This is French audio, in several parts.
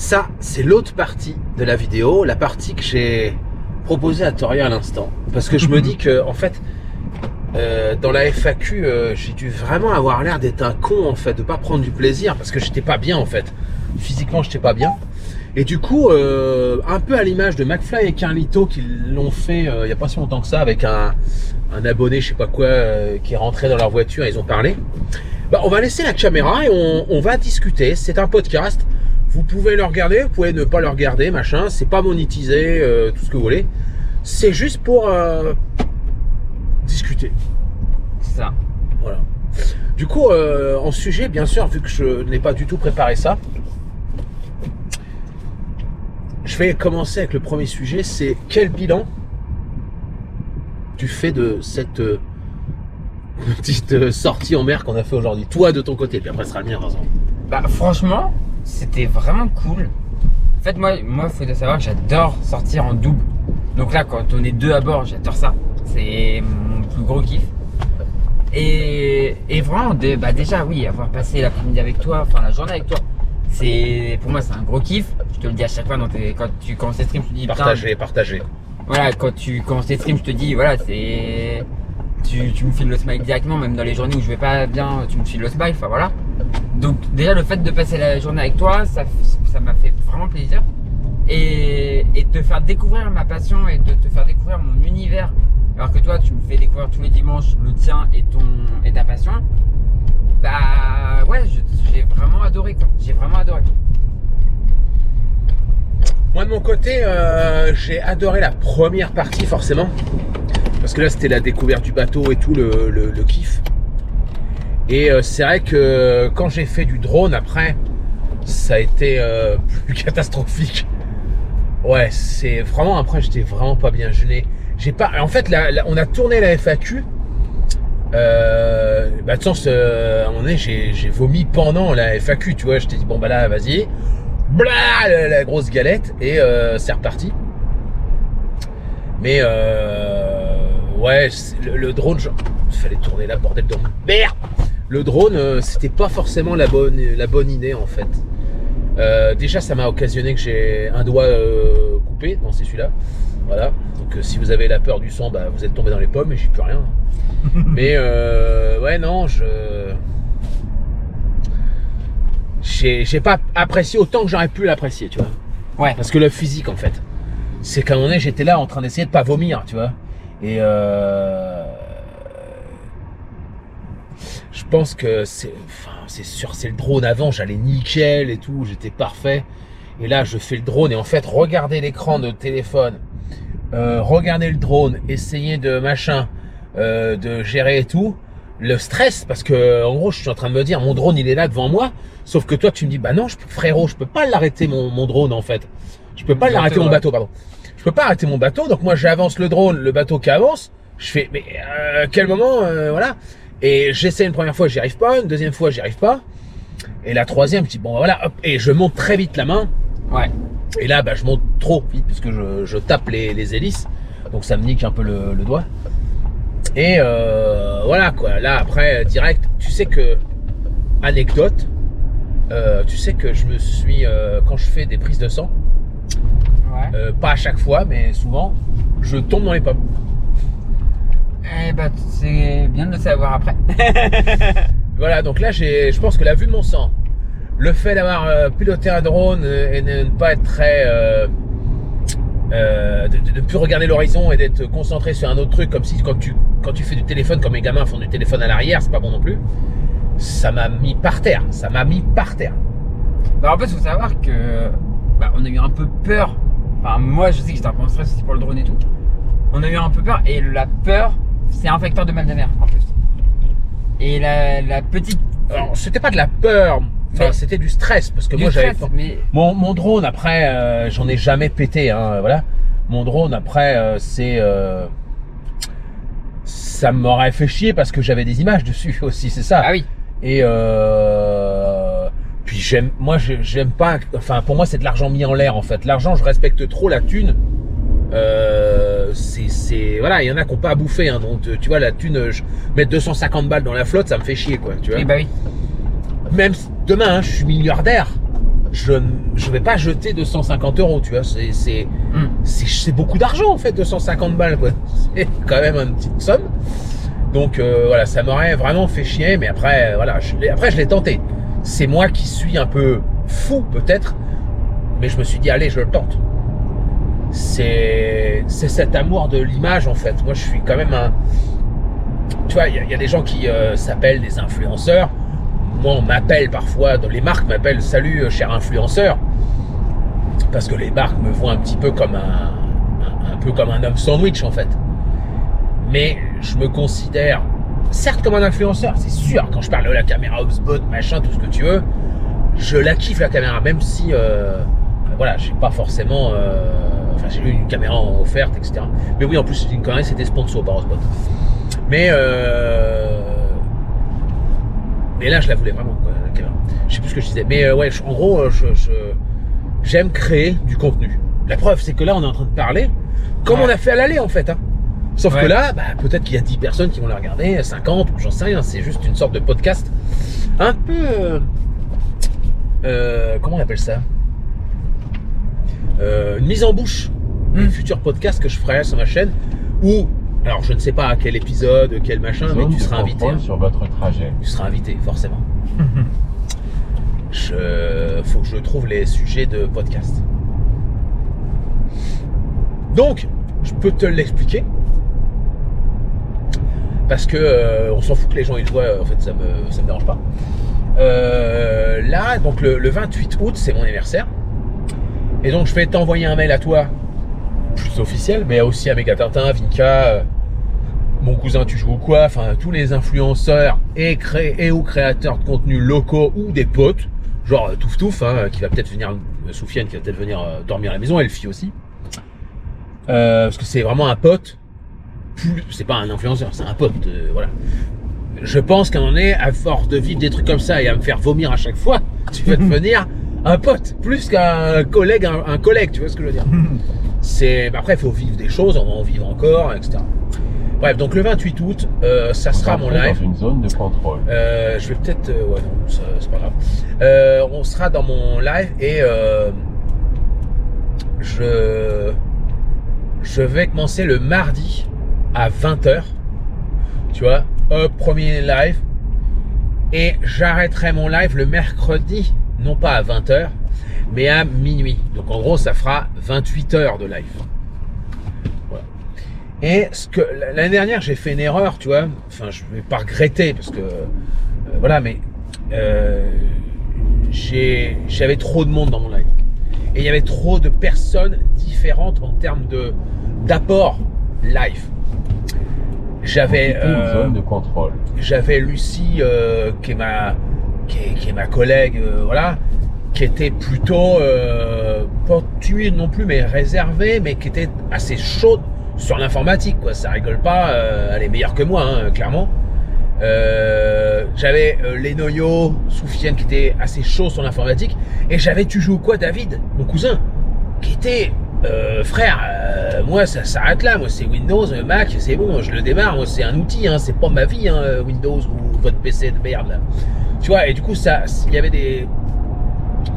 Ça, c'est l'autre partie de la vidéo, la partie que j'ai proposée à Toria à l'instant. Parce que je me dis que, en fait, dans la FAQ, j'ai dû vraiment avoir l'air d'être un con, en fait, de pas prendre du plaisir, parce que j'étais pas bien, en fait. Physiquement, j'étais pas bien. Et du coup, un peu à l'image de McFly et Carlito qui l'ont fait il y a pas si longtemps que ça, avec un abonné, je sais pas quoi, qui est rentré dans leur voiture et ils ont parlé. Bah, on va laisser la caméra et on va discuter. C'est un podcast. Vous pouvez le regarder, vous pouvez ne pas le regarder, machin. C'est pas monétisé, tout ce que vous voulez. C'est juste pour discuter. C'est ça. Voilà. Du coup, en sujet, bien sûr, vu que je n'ai pas du tout préparé ça, je vais commencer avec le premier sujet. C'est quel bilan tu fais de cette petite sortie en mer qu'on a fait aujourd'hui, toi de ton côté, puis après ce sera le mien dans un moment. Bah franchement, c'était vraiment cool. En fait, moi, faut savoir que j'adore sortir en double. Donc là, quand on est deux à bord, j'adore ça. C'est mon plus gros kiff. Et vraiment, déjà, oui, avoir passé l'après-midi avec toi, enfin la journée avec toi, pour moi, c'est un gros kiff. Je te le dis à chaque fois quand tu commences tes streams, je te dis Partager. Voilà, quand tu commences tes streams, je te dis, voilà, tu me files le smile directement, même dans les journées où je vais pas bien, tu me files le smile, enfin voilà. Donc déjà le fait de passer la journée avec toi, ça m'a fait vraiment plaisir. Et de te faire découvrir ma passion et de te faire découvrir mon univers, alors que toi tu me fais découvrir tous les dimanches le tien et ta passion. Bah ouais, j'ai vraiment adoré quoi, j'ai vraiment adoré. Moi de mon côté, j'ai adoré la première partie forcément. Parce que là c'était la découverte du bateau et tout, le kiff. Et c'est vrai que quand j'ai fait du drone après, ça a été plus catastrophique. Ouais, c'est vraiment après j'étais vraiment pas bien. En fait, on a tourné la FAQ. De toute façon, à un moment donné, j'ai vomi pendant la FAQ, tu vois. Je t'ai dit bon bah là, vas-y, blah, la grosse galette et c'est reparti. Mais ouais, le drone, il fallait tourner la bordel de merde. Le drone, c'était pas forcément la bonne idée en fait. Déjà, ça m'a occasionné que j'ai un doigt coupé. Non, c'est celui-là. Voilà. Donc, si vous avez la peur du sang, bah, vous êtes tombé dans les pommes et j'y peux rien. Mais ouais, non, j'ai pas apprécié autant que j'aurais pu l'apprécier, tu vois. Ouais. Parce que le physique, en fait, c'est qu'à un moment donné, j'étais là en train d'essayer de pas vomir, tu vois. Et je pense que c'est sûr, c'est le drone. Avant, j'allais nickel et tout, j'étais parfait. Et là, je fais le drone et en fait, regardez l'écran de téléphone, regardez le drone, essayer de machin, de gérer et tout. Le stress, parce que en gros, je suis en train de me dire, mon drone, il est là devant moi. Sauf que toi, tu me dis, bah non, frérot, je peux pas l'arrêter mon drone en fait. Je peux pas l'arrêter mon bateau, pardon. Je peux pas arrêter mon bateau, donc moi j'avance le drone, le bateau qui avance. Je fais, mais quel moment, voilà. Et j'essaie une première fois, j'y arrive pas. Une deuxième fois, j'y arrive pas. Et la troisième, je dis bon voilà, hop, et je monte très vite la main. Ouais. Et là, bah, je monte trop vite puisque je tape les hélices, donc ça me nique un peu le doigt. Et voilà quoi. Là après, direct, tu sais que anecdote, tu sais que je me suis quand je fais des prises de sang. Ouais. Pas à chaque fois, mais souvent, je tombe dans les pommes. Eh bah, c'est bien de le savoir après. Voilà, donc là, je pense que la vue de mon sang, le fait d'avoir piloté un drone et de ne pas être très... de ne plus regarder l'horizon et d'être concentré sur un autre truc, comme si quand tu fais du téléphone, comme les gamins font du téléphone à l'arrière, c'est pas bon non plus. Ça m'a mis par terre. Bah en fait, faut savoir que on a eu un peu peur. Enfin, moi, je sais que j'étais un peu en stress aussi pour le drone et tout. On a eu un peu peur et la peur, c'est un facteur de mal de mer en plus. Et la petite... Alors, c'était pas de la peur, enfin, c'était du stress parce que moi j'avais mon drone après, j'en ai jamais pété, hein, voilà. Mon drone après, ça m'aurait fait chier parce que j'avais des images dessus aussi, c'est ça. Ah oui. Et puis j'aime pas, enfin pour moi c'est de l'argent mis en l'air en fait. L'argent, je respecte trop la thune. Voilà, il y en a qui n'ont pas à bouffer, hein, donc tu vois la thune, mettre 250 balles dans la flotte, ça me fait chier quoi, tu vois. Oui, bah oui. Même demain, hein, je suis milliardaire, je vais pas jeter 250 €, tu vois. C'est beaucoup d'argent en fait, 250 balles, quoi. C'est quand même une petite somme. Donc voilà, ça m'aurait vraiment fait chier, mais après, voilà, je l'ai tenté. C'est moi qui suis un peu fou peut-être, mais je me suis dit, allez, je le tente. C'est cet amour de l'image en fait. Moi, je suis quand même un... Tu vois, il y a des gens qui s'appellent des influenceurs. Moi, on m'appelle parfois, les marques m'appellent « Salut, cher influenceur », parce que les marques me voient un petit peu comme un peu comme un homme sandwich en fait. Mais je me considère, certes comme un influenceur, c'est sûr, quand je parle de la caméra HubSpot, machin, tout ce que tu veux, je la kiffe la caméra, même si, voilà, j'ai pas forcément... Enfin, j'ai eu une caméra en offerte, etc. Mais oui, en plus, une connerie, c'était sponsor par HubSpot. Mais là, je la voulais vraiment, quoi, la caméra. Je sais plus ce que je disais. Mais ouais, en gros, j'aime créer du contenu. La preuve, c'est que là, on est en train de parler comme on a fait à l'aller, en fait. Hein. Sauf que là, bah, peut-être qu'il y a 10 personnes qui vont la regarder, 50, j'en sais rien. C'est juste une sorte de podcast. Un peu... comment on appelle ça, une mise en bouche du futur podcast que je ferai sur ma chaîne, où, alors je ne sais pas à quel épisode, quel machin, mais tu seras invité. Hein. Sur votre trajet. Tu seras invité, forcément. Faut que je trouve les sujets de podcast. Donc, je peux te l'expliquer. Parce que on s'en fout que les gens ils le voient, en fait, ça me dérange pas. Là, donc le 28 août, c'est mon anniversaire. Et donc, je vais t'envoyer un mail à toi, plus officiel, mais aussi à Mégatintin, Vinka, mon cousin Tu joues ou quoi, enfin, tous les influenceurs et ou créateurs de contenu locaux ou des potes, genre Touf Touf, hein, qui va peut-être venir, Soufiane, qui va peut-être venir dormir à la maison, Elfie aussi. Parce que c'est vraiment un pote, c'est pas un influenceur, c'est un pote, voilà. Je pense qu'à un moment donné, à force de vivre des trucs comme ça et à me faire vomir à chaque fois, tu vas devenir un pote, plus qu'un collègue, un collègue, tu vois ce que je veux dire. Après, il faut vivre des choses, on va en vivre encore, etc. Bref, donc le 28 août, ça sera mon live. Dans une zone de contrôle. Je vais peut-être... ouais, non, c'est pas grave. On sera dans mon live et je vais commencer le mardi à 20h. Tu vois, premier live. Et j'arrêterai mon live le mercredi, non pas à 20h, mais à minuit. Donc en gros, ça fera 28 heures de live. Voilà. Et l'année dernière, j'ai fait une erreur, tu vois. Enfin, je ne vais pas regretter parce que voilà, mais j'avais trop de monde dans mon live. Et il y avait trop de personnes différentes en termes d'apport live. J'avais zone de contrôle. J'avais Lucie qui est ma collègue, voilà, qui était plutôt pas timide non plus, mais réservée, mais qui était assez chaude sur l'informatique, quoi. Ça rigole pas, elle est meilleure que moi, hein, clairement. J'avais Lenoyo, Soufiane, qui était assez chaud sur l'informatique, et j'avais Tu joues quoi, David, mon cousin, qui était frère, moi ça s'arrête là, moi c'est Windows, Mac, c'est bon, je le démarre, moi c'est un outil, hein, c'est pas ma vie, hein, Windows ou votre PC de merde là. Tu vois, et du coup il y avait des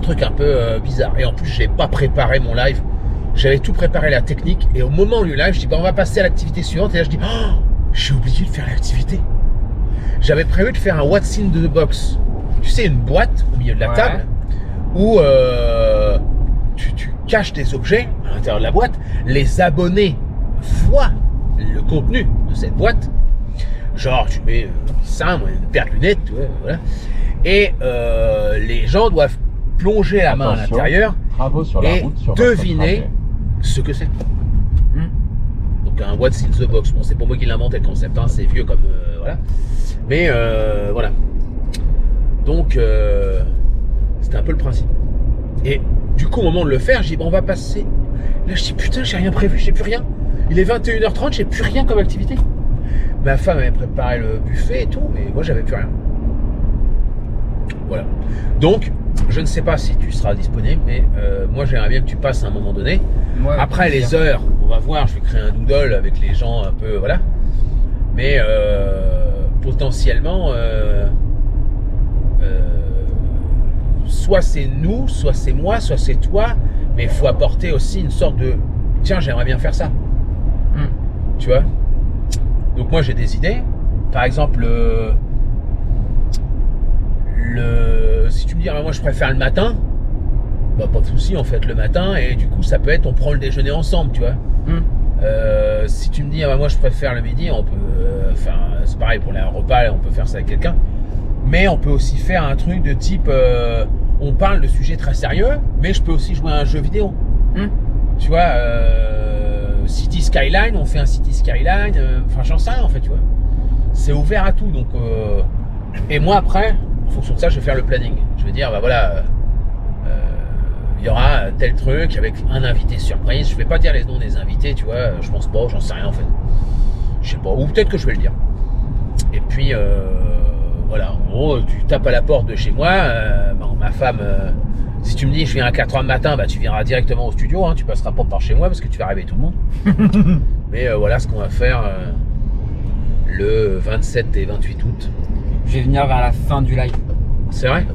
trucs un peu bizarres, et en plus j'ai pas préparé mon live, j'avais tout préparé la technique, et au moment du live je dis bah on va passer à l'activité suivante, et là je dis oh, j'ai oublié de faire l'activité. J'avais prévu de faire un What's in the box, tu sais, une boîte au milieu de la table où tu caches des objets à l'intérieur de la boîte, les abonnés voient le contenu de cette boîte, genre tu mets ça, une paire de lunettes, tu vois, voilà. Et les gens doivent plonger la main à l'intérieur et deviner ce que c'est. Donc un What's in the box, bon c'est pas moi qui l'ai inventé le concept, hein, c'est vieux comme voilà, mais voilà. Donc c'était un peu le principe. Et du coup, au moment de le faire, je dis bon, on va passer. Là, je dis putain, j'ai rien prévu, j'ai plus rien. Il est 21h30, j'ai plus rien comme activité. Ma femme avait préparé le buffet et tout, mais moi, j'avais plus rien. Voilà. Donc, je ne sais pas si tu seras disponible, mais moi, j'aimerais bien que tu passes à un moment donné. Ouais, après les heures, on va voir, je vais créer un doodle avec les gens un peu, voilà. Mais potentiellement, soit c'est nous, soit c'est moi, soit c'est toi, mais il faut apporter aussi une sorte de tiens, j'aimerais bien faire ça. Tu vois. Donc moi j'ai des idées. Par exemple, si tu me dis moi je préfère le matin, bah pas de souci en fait le matin, et du coup ça peut être on prend le déjeuner ensemble, tu vois. Si tu me dis moi je préfère le midi, on peut c'est pareil pour les repas, on peut faire ça avec quelqu'un, mais on peut aussi faire un truc de type on parle de sujets très sérieux, mais je peux aussi jouer à un jeu vidéo. Tu vois, City Skyline, on fait un City Skyline, enfin j'en sais rien en fait, tu vois. C'est ouvert à tout, donc et moi après, en fonction de ça, je vais faire le planning. Je vais dire bah voilà, il y aura tel truc avec un invité surprise. Je vais pas dire les noms des invités, tu vois, je pense pas, j'en sais rien en fait. Je sais pas, ou peut-être que je vais le dire. Et puis voilà, en gros, tu tapes à la porte de chez moi, ma femme. Si tu me dis je viens à 4h du matin, bah tu viendras directement au studio, hein, tu passeras pas par chez moi parce que tu vas réveiller tout le monde. Mais voilà ce qu'on va faire le 27 et 28 août. Je vais venir vers la fin du live. C'est vrai?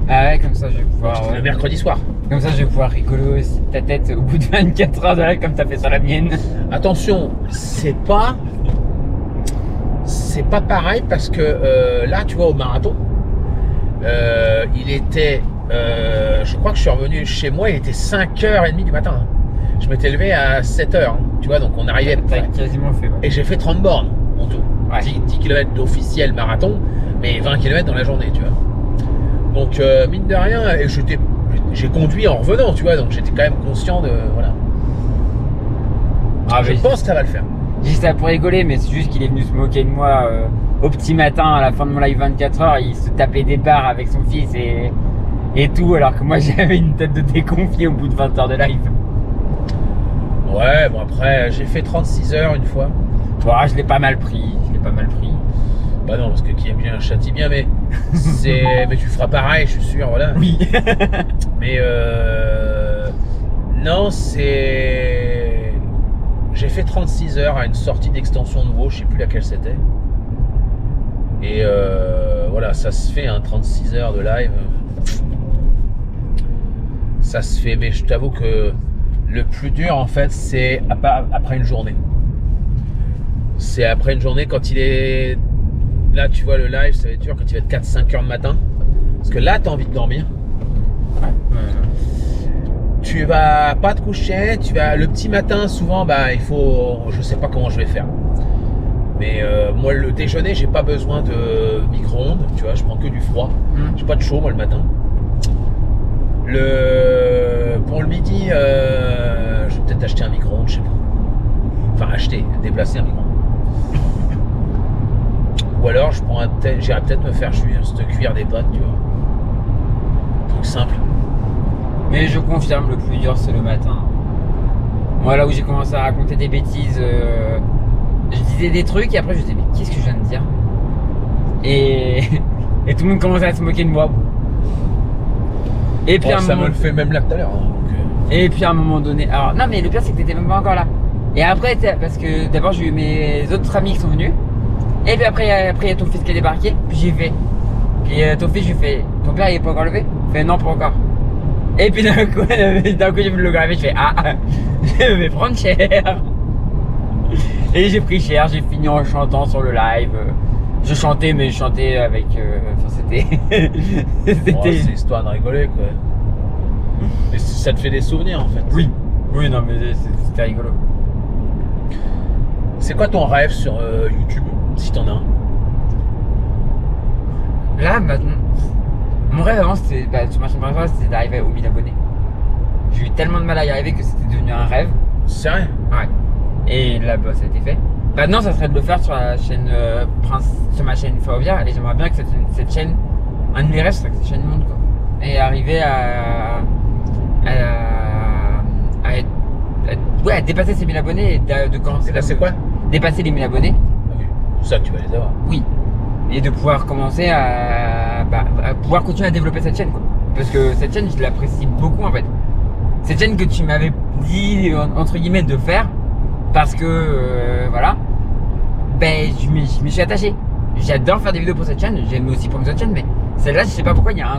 Ah ouais, comme ça je vais pouvoir. Le mercredi soir. Comme ça je vais pouvoir rigoler aussi de ta tête au bout de 24 heures de live comme t'as fait sur la mienne. Attention, c'est pas pareil parce que là tu vois au marathon, il était. Je crois que je suis revenu chez moi, il était 5h30 du matin. Je m'étais levé à 7h, tu vois, donc on arrivait. T'as quasiment fait, ouais. Et j'ai fait 30 bornes en tout. Ouais. 10 km d'officiel marathon, mais 20 km dans la journée, tu vois. Donc, mine de rien, j'ai conduit en revenant, tu vois, donc j'étais quand même conscient de. Voilà. Je pense que ça va le faire. J'ai dit ça pour rigoler, mais c'est juste qu'il est venu se moquer de moi au petit matin, à la fin de mon live 24h. Il se tapait des barres avec son fils et tout, alors que moi j'avais une tête de déconfié au bout de 20 heures de live. Ouais, bon après j'ai fait 36 heures une fois. Bon, je l'ai pas mal pris, Bah non, parce que qui aime bien châtie bien, mais mais tu feras pareil, je suis sûr, voilà. Oui. Mais non, j'ai fait 36 heures à une sortie d'extension nouveau, je sais plus laquelle c'était. Et voilà, ça se fait, 36 heures de live. Ça se fait, mais je t'avoue que le plus dur en fait c'est après une journée. C'est après une journée quand il est là, tu vois, le live ça va être dur quand il va être 4-5 heures le matin, parce que là t'as envie de dormir. Tu vas pas te coucher, le petit matin souvent, bah il faut, je sais pas comment je vais faire, mais moi le déjeuner j'ai pas besoin de micro-ondes, tu vois, je prends que du froid. J'ai pas de chaud moi le matin. Pour le midi, je vais peut-être acheter un micro-ondes, je sais pas. Enfin déplacer un micro-ondes. Ou alors j'irai peut-être me faire cuire des pâtes, tu vois. Truc simple. Mais je confirme, le plus dur c'est le matin. Moi là où j'ai commencé à raconter des bêtises, je disais des trucs et après je disais mais qu'est-ce que je viens de dire, et tout le monde commençait à se moquer de moi. Et puis ça me le fait même là tout à l'heure. Et puis à un moment donné, alors non mais le pire c'est que t'étais même pas encore là. Et après parce que d'abord j'ai eu mes autres amis qui sont venus. Et puis après il y a ton fils qui est débarqué. Puis j'ai fait. Puis ton fils, je lui fais, ton père il est pas encore levé? Il fait non, pas encore. Et puis d'un coup j'ai vu le graver, je fais je vais prendre cher. Et j'ai pris cher, j'ai fini en chantant sur le live. Je chantais, mais je chantais avec. C'était. C'est histoire de rigoler, quoi. Mais ça te fait des souvenirs, en fait. Oui, non, mais c'était rigolo. C'est quoi ton rêve sur YouTube, si t'en as un? Là, maintenant. Mon rêve avant, c'était. Sur ma chaîne principale, c'était d'arriver aux 1000 abonnés. J'ai eu tellement de mal à y arriver que c'était devenu un rêve. Sérieux? Ouais. Et là, ça a été fait. Maintenant, ça serait de le faire sur la chaîne sur ma chaîne Ferroviaire, et j'aimerais bien que cette chaîne, un de mes rêves, serait que cette chaîne monte, quoi. Et arriver à dépasser ces 1000 abonnés et de commencer. Là, c'est quoi? Dépasser les 1000 abonnés. Ok. Pour ça, tu vas les avoir. Oui. Et de pouvoir commencer à pouvoir continuer à développer cette chaîne, quoi. Parce que cette chaîne, je l'apprécie beaucoup, en fait. Cette chaîne que tu m'avais dit, entre guillemets, de faire. Parce que voilà, je m'y suis attaché. J'adore faire des vidéos pour cette chaîne, j'aime aussi pour cette chaîne, mais Celle-là, je sais pas pourquoi, il y a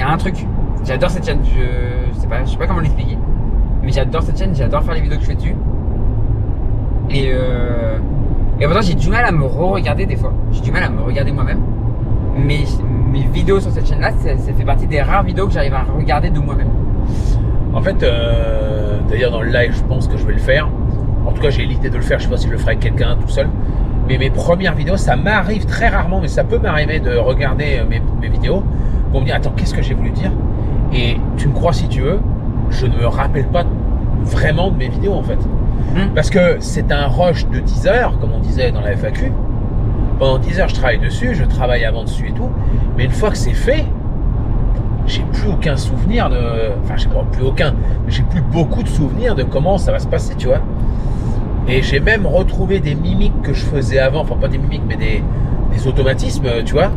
un truc. J'adore cette chaîne, je sais pas comment l'expliquer. Mais j'adore cette chaîne, j'adore faire les vidéos que je fais dessus. Et pourtant, j'ai du mal à me re-regarder des fois. J'ai du mal à me regarder moi-même. Mais mes vidéos sur cette chaîne-là, ça fait partie des rares vidéos que j'arrive à regarder de moi-même. En fait, d'ailleurs dans le live, je pense que je vais le faire. En tout cas, j'ai l'idée de le faire. Je sais pas si je le ferai avec quelqu'un tout seul. Mais mes premières vidéos, ça m'arrive très rarement, mais ça peut m'arriver de regarder mes vidéos pour me dire, attends, qu'est-ce que j'ai voulu dire? Et tu me crois si tu veux, je ne me rappelle pas vraiment de mes vidéos en fait. Parce que c'est un rush de 10 heures, comme on disait dans la FAQ. Pendant 10 heures, je travaille dessus, je travaille avant dessus et tout. Mais une fois que c'est fait, j'ai plus aucun souvenir de... Enfin, j'ai pas plus aucun, mais j'ai plus beaucoup de souvenirs de comment ça va se passer, tu vois. Et j'ai même retrouvé des mimiques que je faisais avant, enfin pas des mimiques, mais des automatismes, tu vois.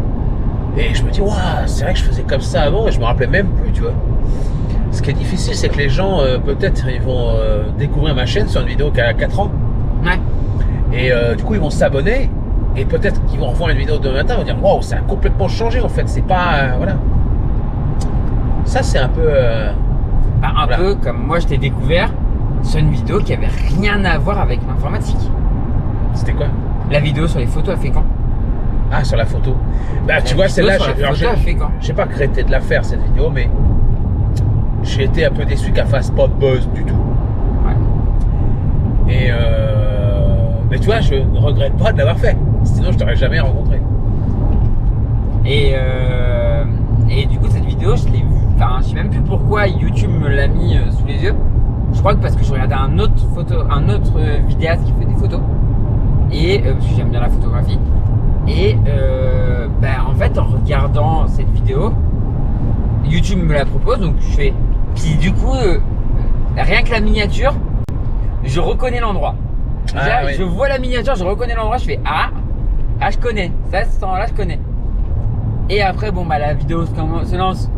Et je me dis, waouh, c'est vrai que je faisais comme ça avant et je me rappelais même plus, tu vois. Ce qui est difficile, c'est que les gens, peut-être, ils vont découvrir ma chaîne sur une vidéo qui a 4 ans. Ouais. Et du coup, ils vont s'abonner. Et peut-être qu'ils vont revoir une vidéo demain matin. Ils vont dire, waouh, ça a complètement changé en fait. C'est pas. Voilà. Ça, c'est un peu. Un voilà. peu comme moi, je t'ai découvert sur une vidéo qui avait rien à voir avec l'informatique. C'était quoi? La vidéo sur les photos à Fécamp. Ah, sur la photo. Bah, tu vois, celle-là, j'ai pas regretté de la faire cette vidéo, mais j'ai été un peu déçu qu'elle fasse pas de buzz du tout. Ouais. Et mais tu vois, je ne regrette pas de l'avoir fait. Sinon, je t'aurais jamais rencontré. Et du coup, cette vidéo, je l'ai vue. Enfin, je sais même plus pourquoi YouTube me l'a mis sous les yeux. Je crois que parce que je regardais un autre vidéaste qui fait des photos. Et parce que j'aime bien la photographie. Et en fait, en regardant cette vidéo, YouTube me la propose, donc je fais. Puis du coup, rien que la miniature, je reconnais l'endroit. Déjà, oui. je vois la miniature, je reconnais l'endroit, je fais je connais. Ça, ce temps-là, je connais. Et après, la vidéo se lance.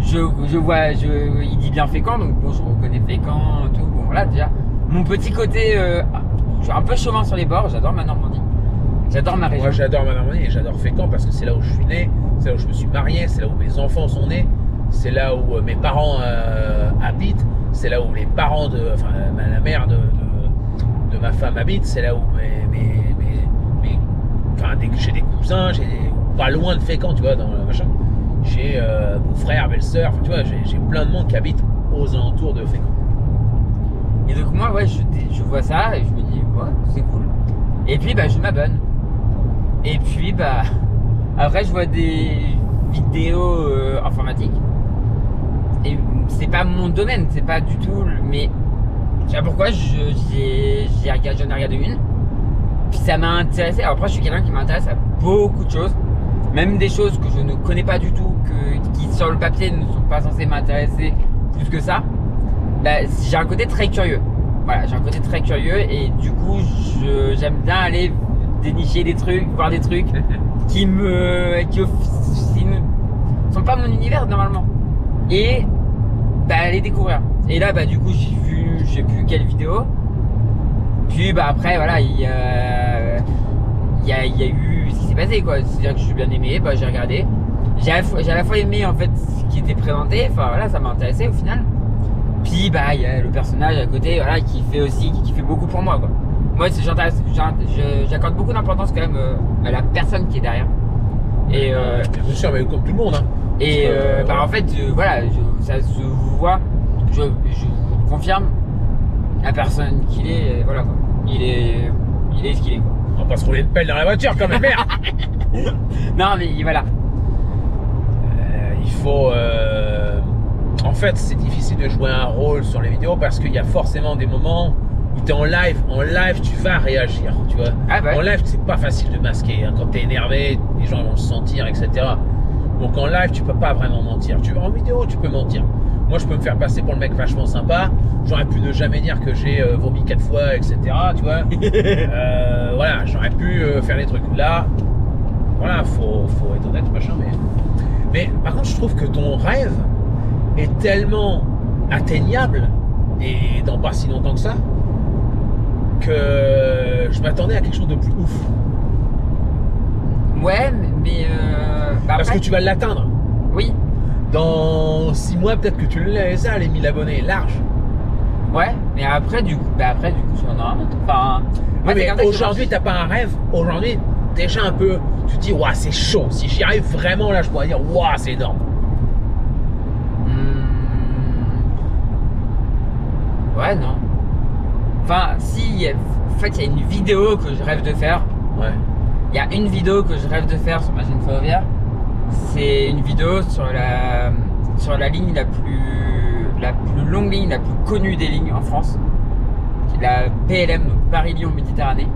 Je vois, il dit bien Fécamp, donc bon, je reconnais Fécamp, tout. Bon, voilà, déjà. Mon petit côté, je suis un peu chauvin sur les bords, j'adore ma Normandie. J'adore ma région. Moi, j'adore ma Normandie et j'adore Fécamp parce que c'est là où je suis né, c'est là où je me suis marié, c'est là où mes enfants sont nés, c'est là où mes parents habitent, c'est là où les parents la mère de ma femme habite, c'est là où j'ai des cousins, pas loin de Fécamp, tu vois, dans le machin. J'ai beau-frère, belle-sœur, tu vois, j'ai plein de monde qui habite aux alentours de Fécamp. Et donc moi, je vois ça et je me dis, ouais, c'est cool. Et puis, je m'abonne. Et puis, après, je vois des vidéos informatiques. Et c'est pas mon domaine, c'est pas du tout. Mais je sais pas pourquoi, j'en ai regardé une. Puis ça m'a intéressé. Alors après, je suis quelqu'un qui m'intéresse à beaucoup de choses. Même des choses que je ne connais pas du tout, qui sur le papier ne sont pas censées m'intéresser plus que ça. J'ai un côté très curieux. Voilà, j'ai un côté très curieux et du coup, j'aime bien aller dénicher des trucs, voir des trucs qui ne sont pas mon univers normalement. Et aller découvrir. Et là, du coup, j'ai vu, je sais plus quelle vidéo. Puis après, voilà, il y a eu ce qui s'est passé, quoi. C'est-à-dire que j'ai bien aimé, j'ai regardé. J'ai à la fois aimé en fait ce qui était présenté, enfin voilà, ça m'a intéressé au final. Puis il y a le personnage à côté, voilà, qui fait beaucoup pour moi, quoi. Moi, j'accorde beaucoup d'importance quand même à la personne qui est derrière. Et bien sûr, mais comme tout le monde, hein. Et en fait, voilà, ça se voit. Je confirme la personne qu'il est, voilà quoi. Il est ce qu'il est, quoi. On va pas se rouler une pelle dans la voiture quand même, merde. Non mais voilà. Il faut en fait c'est difficile de jouer un rôle sur les vidéos parce qu'il y a forcément des moments où tu es en live tu vas réagir, tu vois. En live c'est pas facile de masquer, hein. Quand tu es énervé, les gens vont le sentir, etc. Donc en live tu peux pas vraiment mentir. En vidéo tu peux mentir. Moi je peux me faire passer pour le mec vachement sympa, j'aurais pu ne jamais dire que j'ai vomi 4 fois, etc. Tu vois. Voilà, j'aurais pu faire des trucs là. Voilà, faut être honnête, machin, mais par contre je trouve que ton rêve est tellement atteignable et dans pas si longtemps que ça que je m'attendais à quelque chose de plus ouf. Ouais, Mais Parce après, que tu vas l'atteindre. oui, Dans 6 mois, peut-être que tu les as, les 1000 abonnés, large. ouais, mais après du coup, tu en auras un autre. Enfin, moi, Oui, c'est mais comme ça que aujourd'hui, je t'as pas un rêve. Aujourd'hui, déjà un peu, tu te dis, waouh, c'est chaud. Si j'y arrive vraiment, là, je pourrais dire, waouh, c'est énorme. Ouais, non. Enfin, si, en fait, il y a une vidéo que je rêve de faire. Ouais. Il y a une vidéo que je rêve de faire sur ma chaîne ferroviaire. C'est une vidéo sur la ligne la plus longue ligne, la plus connue des lignes en France. La PLM, donc Paris-Lyon-Méditerranée.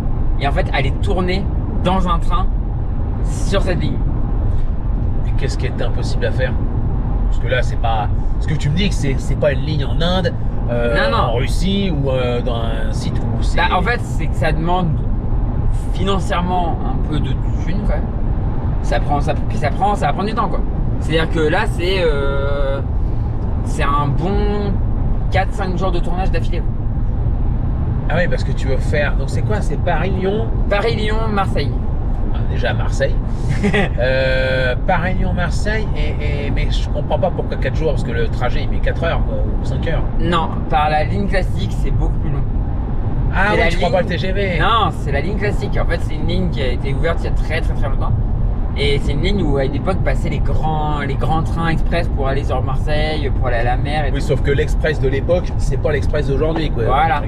Et en fait, elle est tournée dans un train sur cette ligne. Et qu'est-ce qui est impossible à faire? Parce que là, c'est pas. Ce que tu me dis que c'est pas une ligne en Inde, Non. en Russie ou dans un site où c'est. Bah, en fait, c'est que ça demande financièrement un peu de thunes quand même. Ça va prendre du temps quoi. C'est-à-dire que là, c'est un bon 4-5 jours de tournage d'affilée. Ah oui, parce que tu veux faire. Donc c'est quoi? C'est Paris-Lyon. Paris-Lyon-Marseille. Ah, déjà Marseille. Paris-Lyon-Marseille. Mais je comprends pas pourquoi 4 jours, parce que le trajet il met 4 heures quoi, ou 5 heures. Non, par la ligne classique, c'est beaucoup plus long. Ah C'est oui, la tu crois ligne- pas le TGV? Non, c'est la ligne classique. En fait, c'est une ligne qui a été ouverte il y a très longtemps. Et c'est une ligne où à une époque passaient les grands trains express pour aller sur Marseille, pour aller à la mer. Et Oui, tout. sauf que l'express de l'époque, c'est pas l'express d'aujourd'hui quoi. Voilà.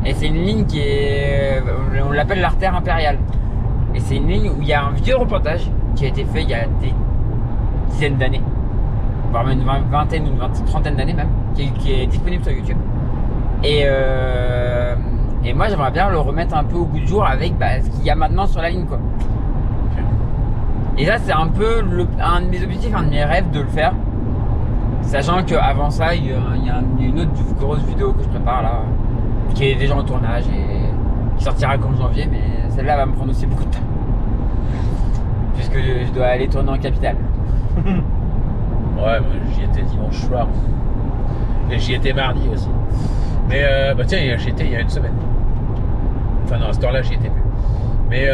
Et c'est une ligne qui est, on l'appelle l'artère impériale. Et c'est une ligne où il y a un vieux reportage qui a été fait il y a des dizaines d'années, voire même une vingtaine ou une trentaine d'années même, qui est disponible sur YouTube. Et moi j'aimerais bien le remettre un peu au goût du jour avec ce qu'il y a maintenant sur la ligne quoi. Et ça c'est un peu un de mes objectifs, un de mes rêves de le faire. Sachant qu'avant ça, il y a une autre grosse vidéo que je prépare là, qui est déjà en tournage et qui sortira qu'en janvier, mais celle-là va me prendre aussi beaucoup de temps. Puisque je dois aller tourner en capitale. Ouais, moi j'y étais dimanche soir. Et j'y étais mardi aussi. Mais bah tiens, j'y étais il y a une semaine. Enfin non, à cette heure-là, j'y étais plus. Mais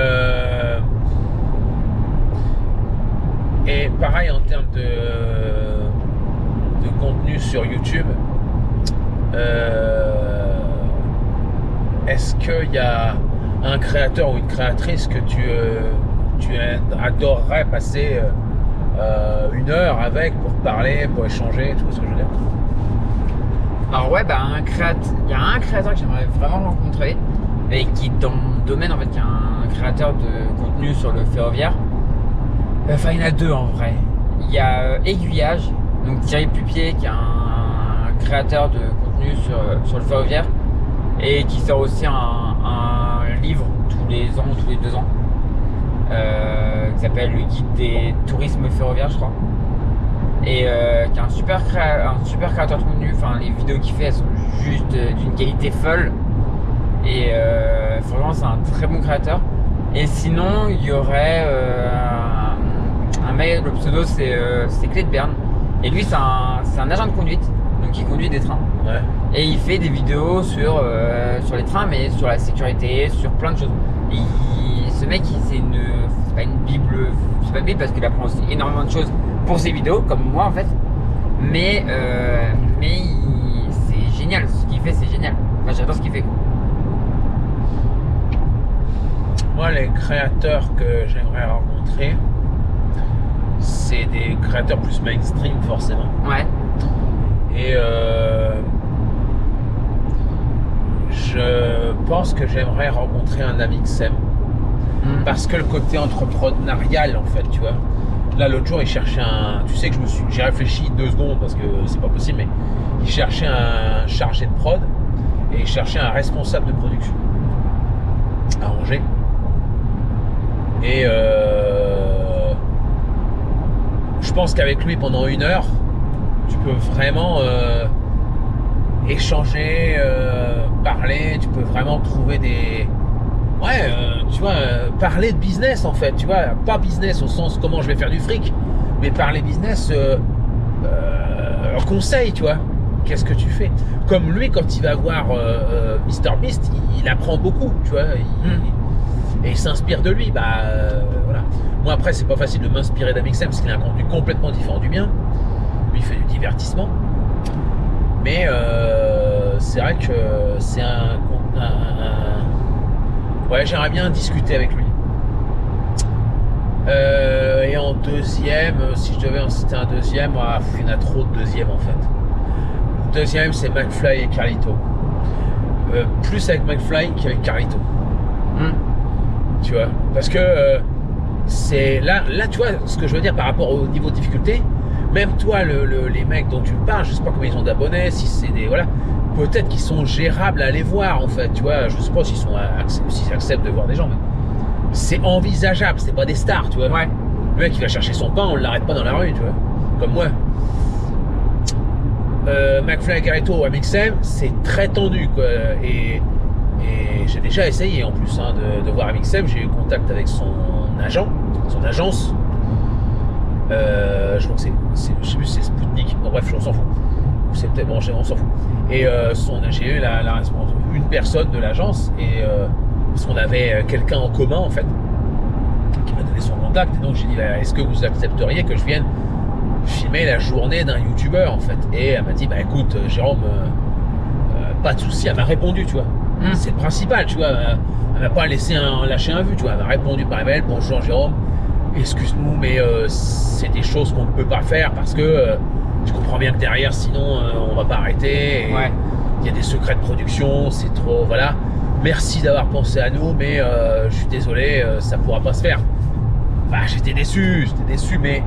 et pareil en termes de contenu sur YouTube, est-ce qu'il y a un créateur ou une créatrice que tu adorerais passer 1 heure avec pour parler, pour échanger, tu vois ce que je veux dire? Alors ouais, il y a un créateur que j'aimerais vraiment rencontrer, et qui est dans mon domaine en fait, qui est un créateur de contenu sur le ferroviaire. Enfin, il y en a deux en vrai. Il y a Aiguillage, donc Thierry Pupier, qui est un créateur de contenu sur le ferroviaire, et qui sort aussi un livre tous les ans, tous les 2 ans, qui s'appelle Le Guide des tourismes ferroviaires, je crois. Et qui est un super créateur de contenu. Enfin, les vidéos qu'il fait, elles sont juste d'une qualité folle. Et franchement, c'est un très bon créateur. Et sinon, il y aurait un mec, le pseudo c'est Clé de Berne. Et lui, c'est un agent de conduite, donc il conduit des trains. Ouais. Et il fait des vidéos sur les trains, mais sur la sécurité, sur plein de choses. Ce mec, c'est pas une bible, c'est pas une bible parce qu'il apprend aussi énormément de choses pour ses vidéos, comme moi en fait. Mais c'est génial, ce qu'il fait, c'est génial. Enfin, j'adore ce qu'il fait. Moi, les créateurs que j'aimerais rencontrer, c'est des créateurs plus mainstream forcément. Ouais. Et je pense que j'aimerais rencontrer un Amixem. Parce que le côté entrepreneurial, en fait, tu vois. Là, l'autre jour, il cherchait un. Tu sais que j'ai réfléchi 2 secondes parce que c'est pas possible, mais il cherchait un chargé de prod et il cherchait un responsable de production à Angers. Et je pense qu'avec lui, pendant 1 heure, tu peux vraiment échanger, parler, tu peux vraiment trouver des. Ouais, tu vois, parler de business en fait, tu vois, pas business au sens comment je vais faire du fric, mais parler business conseil, tu vois, qu'est-ce que tu fais? Comme lui, quand il va voir MrBeast, il apprend beaucoup, tu vois, et il s'inspire de lui, voilà. Moi après c'est pas facile de m'inspirer d'Amixem parce qu'il a un contenu complètement différent du mien. Lui il fait du divertissement. Mais c'est vrai que c'est ouais, j'aimerais bien discuter avec lui. Et en deuxième, si je devais en citer un deuxième, il y en a trop de deuxièmes en fait. Le deuxième c'est McFly et Carlito. Plus avec McFly qu'avec Carlito. Tu vois, parce que c'est là tu vois ce que je veux dire par rapport au niveau de difficulté. Même toi, les mecs dont tu me parles, je sais pas combien ils ont d'abonnés, si c'est des voilà, peut-être qu'ils sont gérables à aller voir en fait. Tu vois, je sais pas s'ils acceptent de voir des gens, mais c'est envisageable. C'est pas des stars, tu vois. Ouais. Le mec il va chercher son pain, on l'arrête pas dans la rue, tu vois, comme moi. McFly et Carlito à Mixem, c'est très tendu quoi, et j'ai déjà essayé en plus de voir Mixem. J'ai eu contact avec son agence. Je crois que je sais plus si c'est Spoutnik. Bon, bref, on s'en fout. C'est peut-être bon, on s'en fout. Et j'ai eu une personne de l'agence et parce qu'on avait quelqu'un en commun en fait qui m'a donné son contact. Et donc j'ai dit est-ce que vous accepteriez que je vienne filmer la journée d'un youtubeur en fait? Et elle m'a dit écoute Jérôme, pas de souci. Elle m'a répondu, tu vois. C'est le principal, tu vois. Elle m'a pas lâché un vu, tu vois. Elle m'a répondu par email, bonjour Jérôme, excuse-nous, mais c'est des choses qu'on ne peut pas faire parce que tu comprends bien que derrière, sinon on va pas arrêter. Ouais. Il y a des secrets de production, c'est trop, voilà. Merci d'avoir pensé à nous, mais je suis désolé, ça pourra pas se faire. J'étais déçu, mais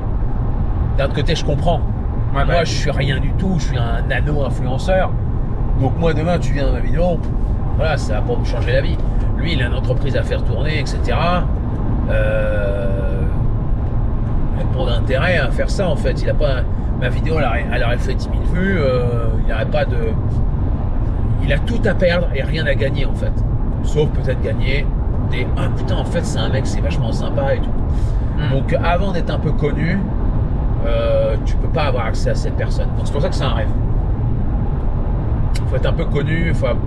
d'un autre côté, je comprends. Ouais, moi, je suis rien du tout, je suis un nano-influenceur. Donc moi, demain, tu viens dans ma vidéo, voilà, ça va pas me changer la vie. Lui, il a une entreprise à faire tourner, etc. Il a pas d'intérêt à faire ça, en fait. Il a pas... Ma vidéo, elle aurait fait 10 000 vues, il n'aurait pas de... Il a tout à perdre et rien à gagner, en fait. Sauf peut-être gagner des... Ah putain, en fait, c'est un mec, c'est vachement sympa et tout. Donc, avant d'être un peu connu, tu peux pas avoir accès à cette personne. Donc, c'est pour ça que c'est un rêve. Il faut être un peu connu, il faut être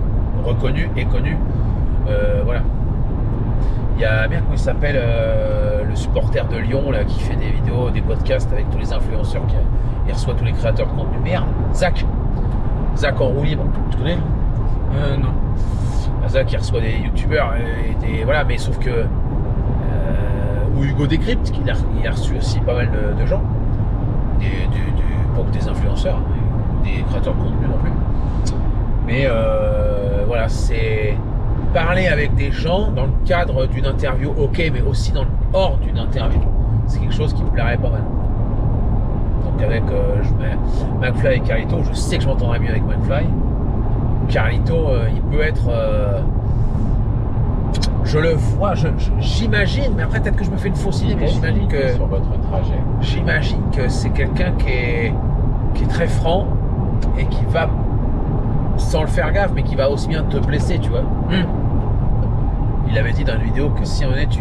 reconnu et connu. Voilà. Il y a bien comment il s'appelle le supporter de Lyon là, qui fait des vidéos, des podcasts avec tous les influenceurs, il reçoit tous les créateurs de contenu. Merde, Zach en roue libre, tu connais? Non. Zach il reçoit des youtubeurs et des voilà, mais sauf que ou Hugo Décrypte, il a reçu aussi pas mal de gens, pas que des influenceurs, des créateurs de contenu non plus. Mais voilà, c'est parler avec des gens dans le cadre d'une interview, ok, mais aussi hors d'une interview. C'est quelque chose qui me plairait pas mal. Donc avec McFly et Carlito, je sais que je m'entendrai mieux avec McFly. Carlito, il peut être... je le vois, j'imagine, mais après peut-être que je me fais une fausse idée, mais j'imagine que... Sur votre trajet. J'imagine que c'est quelqu'un qui est très franc et qui va, sans le faire gaffe, mais qui va aussi bien te blesser, tu vois. Il avait dit dans une vidéo que si on est, tu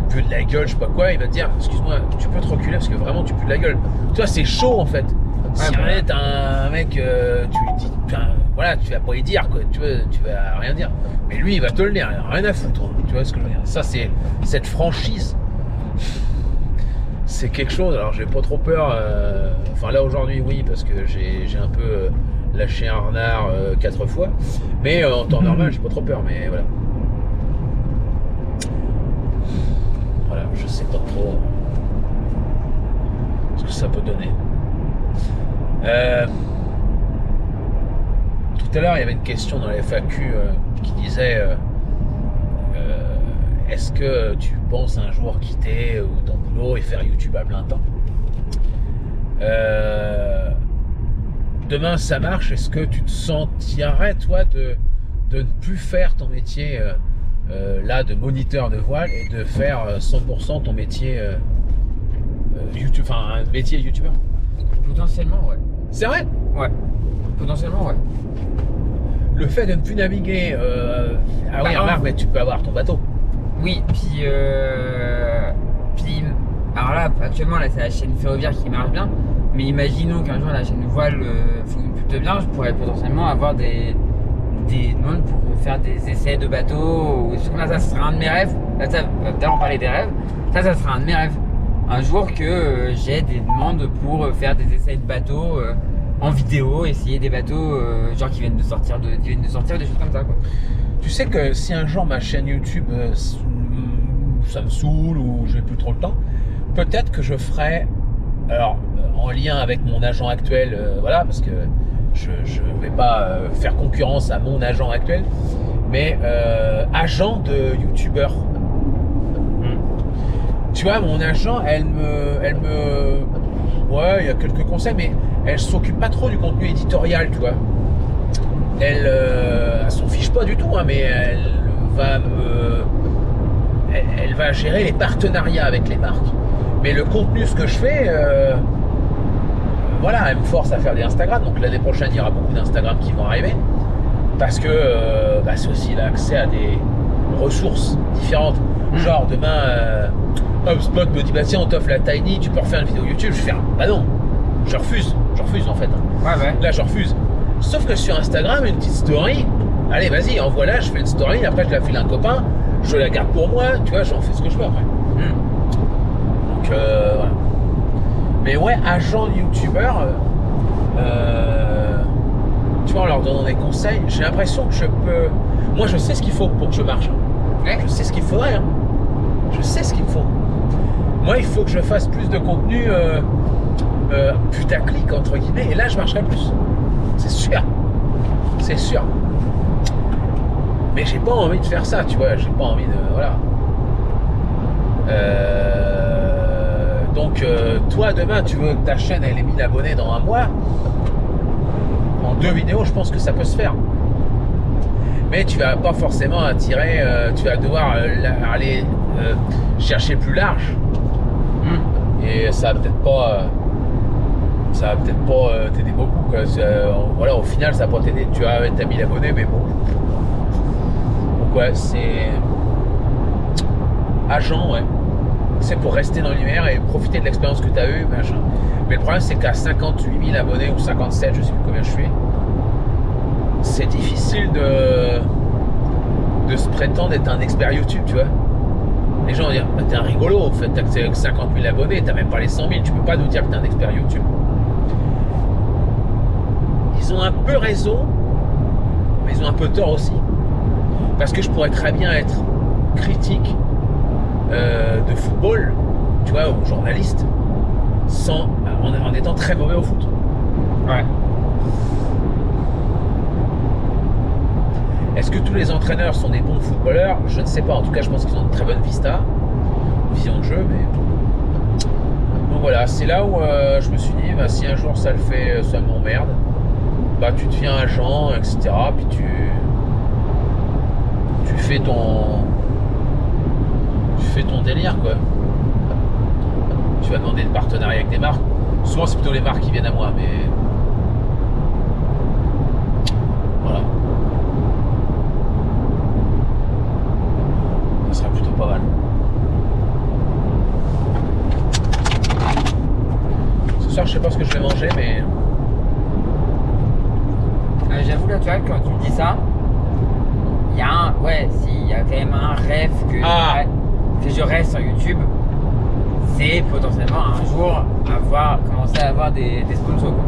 pues de la gueule, je sais pas quoi, il va te dire, excuse-moi, tu peux te reculer parce que vraiment tu pues de la gueule. Toi, c'est chaud en fait. Si on est un mec, tu lui dis, voilà, tu vas pas y dire, quoi, tu vas rien dire. Mais lui, il va te le dire, il a rien à foutre. Tu vois ce que je veux dire? Ça, c'est cette franchise. C'est quelque chose, alors j'ai pas trop peur, enfin là aujourd'hui oui, parce que j'ai un peu lâché un renard 4 fois, mais en temps normal j'ai pas trop peur, mais voilà. Voilà, je sais pas trop ce que ça peut donner. Tout à l'heure il y avait une question dans la FAQ qui disait est-ce que tu penses un jour quitter ton boulot et faire YouTube à plein temps? Demain ça marche, est-ce que tu te sentirais toi de ne plus faire ton métier là de moniteur de voile et de faire 100% ton métier YouTube, enfin un métier YouTubeur? Potentiellement, ouais. C'est vrai? Ouais. Potentiellement, ouais. Le fait de ne plus naviguer, ah oui, remarque, mais tu peux avoir ton bateau. Oui, puis alors là, actuellement, là, c'est la chaîne ferroviaire qui marche bien, mais imaginons qu'un jour la chaîne voile fonctionne plutôt bien, je pourrais potentiellement avoir des demandes pour faire des essais de bateaux, ou des trucs comme ça serait un de mes rêves. Là, on parlait des rêves, Ça sera un de mes rêves. Un jour que j'ai des demandes pour faire des essais de bateaux en vidéo, essayer des bateaux genre qui viennent de sortir, des choses comme ça, quoi. Tu sais que si un jour ma chaîne YouTube ça me saoule ou j'ai plus trop le temps, peut-être que je ferai, alors en lien avec mon agent actuel, voilà, parce que je vais pas faire concurrence à mon agent actuel, mais agent de YouTubeur. Tu vois, mon agent, elle me, ouais, il y a quelques conseils, mais elle s'occupe pas trop du contenu éditorial, tu vois. Elle s'en fiche pas du tout, hein, mais elle va gérer les partenariats avec les marques. Mais le contenu, ce que je fais, voilà, elle me force à faire des Instagram. Donc l'année prochaine, il y aura beaucoup d'Instagram qui vont arriver. Parce que c'est aussi l'accès à des ressources différentes. Genre demain, HubSpot me dit, bah tiens, on t'offre la Tiny, tu peux refaire une vidéo YouTube. Je fais, bah non, je refuse en fait. Ouais. Là, je refuse. Sauf que sur Instagram, une petite story, allez, vas-y, envoie-la, je fais une story, après je la file à un copain, je la garde pour moi, tu vois, j'en fais ce que je veux après. Donc, voilà. Mais ouais, agent youtubeur, tu vois, en leur donnant des conseils, j'ai l'impression que je peux... Moi, je sais ce qu'il faut pour que je marche. Ouais. Je sais ce qu'il faudrait. Hein. Je sais ce qu'il me faut. Moi, il faut que je fasse plus de contenu putaclic, entre guillemets, et là, je marcherai plus. C'est sûr. C'est sûr. Mais j'ai pas envie de faire ça, tu vois. J'ai pas envie de... Voilà. Donc, toi, demain, tu veux que ta chaîne, elle ait 1000 abonnés dans un mois. En 2 vidéos, je pense que ça peut se faire. Mais tu vas pas forcément attirer... tu vas devoir aller chercher plus large. Et ça va peut-être pas... t'aider beaucoup, quoi. Voilà, au final, ça va pas t'aider. Tu as 1000 abonnés, mais bon. Donc, ouais, c'est... Agent, ouais. C'est pour rester dans l'univers et profiter de l'expérience que tu as eue, machin. Mais le problème, c'est qu'à 58 000 abonnés ou 57, je sais plus combien je suis, c'est difficile de se prétendre être un expert YouTube, tu vois. Les gens vont dire, bah, t'es un rigolo, en fait, t'as que 50 000 abonnés, t'as même pas les 100 000, tu peux pas nous dire que t'es un expert YouTube. Ils ont un peu raison, mais ils ont un peu tort aussi. Parce que je pourrais très bien être critique de football, tu vois, ou journaliste, en étant très mauvais au foot. Ouais. Est-ce que tous les entraîneurs sont des bons footballeurs? Je ne sais pas. En tout cas, je pense qu'ils ont une très bonne vision de jeu. Mais donc voilà, c'est là où je me suis dit, bah, si un jour ça le fait, ça m'emmerde, bah tu deviens agent, etc. Puis tu fais ton délire, quoi. Tu vas demander de partenariat avec des marques. Souvent, c'est plutôt les marques qui viennent à moi, mais voilà. Ça sera plutôt pas mal. Ce soir, je sais pas ce que je vais manger, mais J'avoue, là, tu vois, quand tu me dis ça, il y a il y a quand même un rêve que je reste sur YouTube. C'est potentiellement un jour commencer à avoir des sponsors, quoi.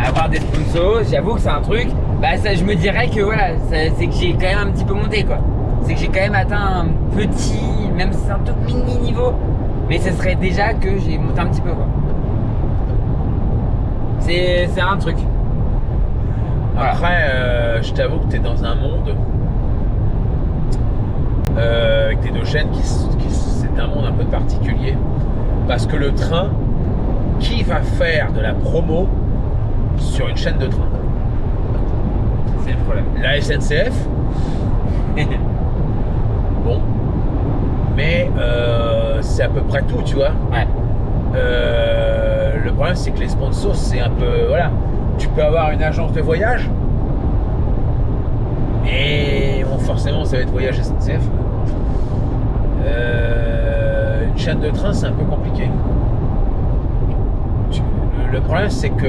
Avoir des sponsors, j'avoue que c'est un truc, bah ça, je me dirais que voilà, c'est que j'ai quand même un petit peu monté, quoi. C'est que j'ai quand même atteint un petit, même si c'est un tout mini niveau, mais ce serait déjà que j'ai monté un petit peu, quoi. C'est un truc. Voilà. Après, je t'avoue que tu es dans un monde avec tes 2 chaînes c'est un monde un peu particulier. Parce que le train, qui va faire de la promo sur une chaîne de train? C'est le problème. La SNCF. Bon. Mais c'est à peu près tout, tu vois. Ouais. Le problème, c'est que les sponsors, c'est un peu... Voilà. Tu peux avoir une agence de voyage. Et bon, forcément, ça va être voyage SNCF. Une chaîne de train, c'est un peu compliqué. Le problème, c'est que...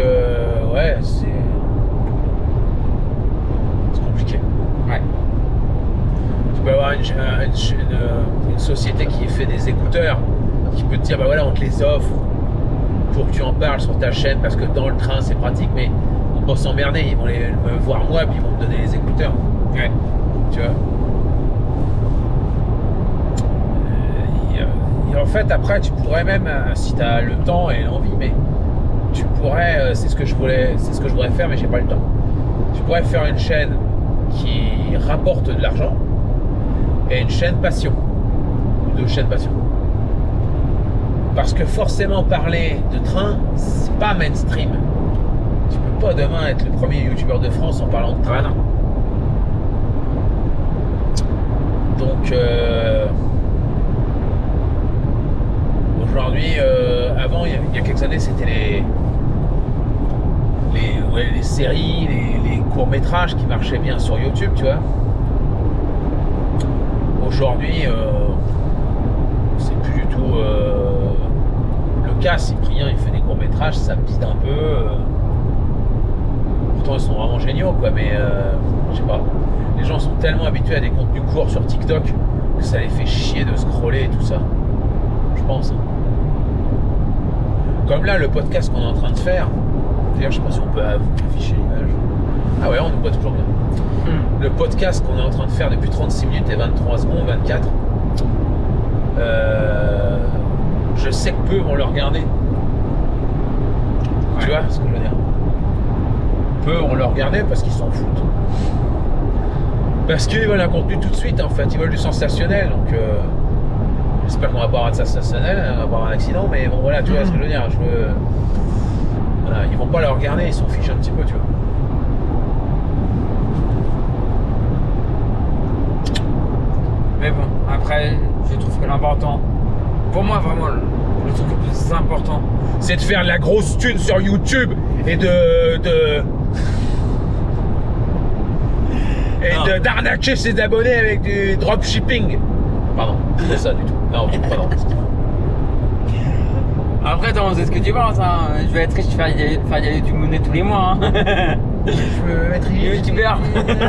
Ouais, c'est compliqué. Ouais. Tu peux avoir une société qui fait des écouteurs, qui peut te dire, bah voilà, on te les offre pour que tu en parles sur ta chaîne, parce que dans le train c'est pratique, mais on va s'emmerder, ils vont me voir moi, puis ils vont me donner les écouteurs. Ouais. Tu vois. Et en fait, après, tu pourrais même, si tu as le temps et l'envie, mais tu pourrais, c'est ce que je voudrais faire, mais j'ai pas le temps. Tu pourrais faire une chaîne qui rapporte de l'argent et une chaîne passion, deux chaînes passion. Parce que forcément parler de train, c'est pas mainstream. Tu peux pas demain être le premier youtubeur de France en parlant de train. Ah, non. Donc aujourd'hui, avant il y a quelques années, c'était les séries, les courts-métrages qui marchaient bien sur YouTube, tu vois. Aujourd'hui, c'est plus du tout le cas. Cyprien, il fait des courts-métrages, ça bide un peu. Pourtant, ils sont vraiment géniaux, quoi, mais je sais pas. Les gens sont tellement habitués à des contenus courts sur TikTok que ça les fait chier de scroller et tout ça. Je pense. Comme là, le podcast qu'on est en train de faire. D'ailleurs, je sais pas si on peut afficher l'image. Ah ouais, on nous voit toujours bien. Le podcast qu'on est en train de faire depuis 36 minutes et 23 secondes, 24. Je sais que peu vont le regarder. Tu vois ce que je veux dire? Peu vont le regarder parce qu'ils s'en foutent. Parce qu'ils veulent un contenu tout de suite, en fait. Ils veulent du sensationnel. Donc, j'espère qu'on va pas avoir de sensationnel, on va pas avoir un accident. Mais bon, voilà, tu vois ce que je veux dire. Voilà, ils vont pas le regarder, ils s'en fichent un petit peu, tu vois. Mais bon, après, je trouve que l'important, pour moi vraiment, le truc le plus important, c'est de faire de la grosse thune sur YouTube et d'arnaquer ses abonnés avec du dropshipping. Pardon, c'est pas ça du tout. Non, pardon. Après, toi, on sait ce que tu penses, hein. Je vais être riche, faire de la YouTube monnaie tous les mois, hein. Je veux être youtubeur.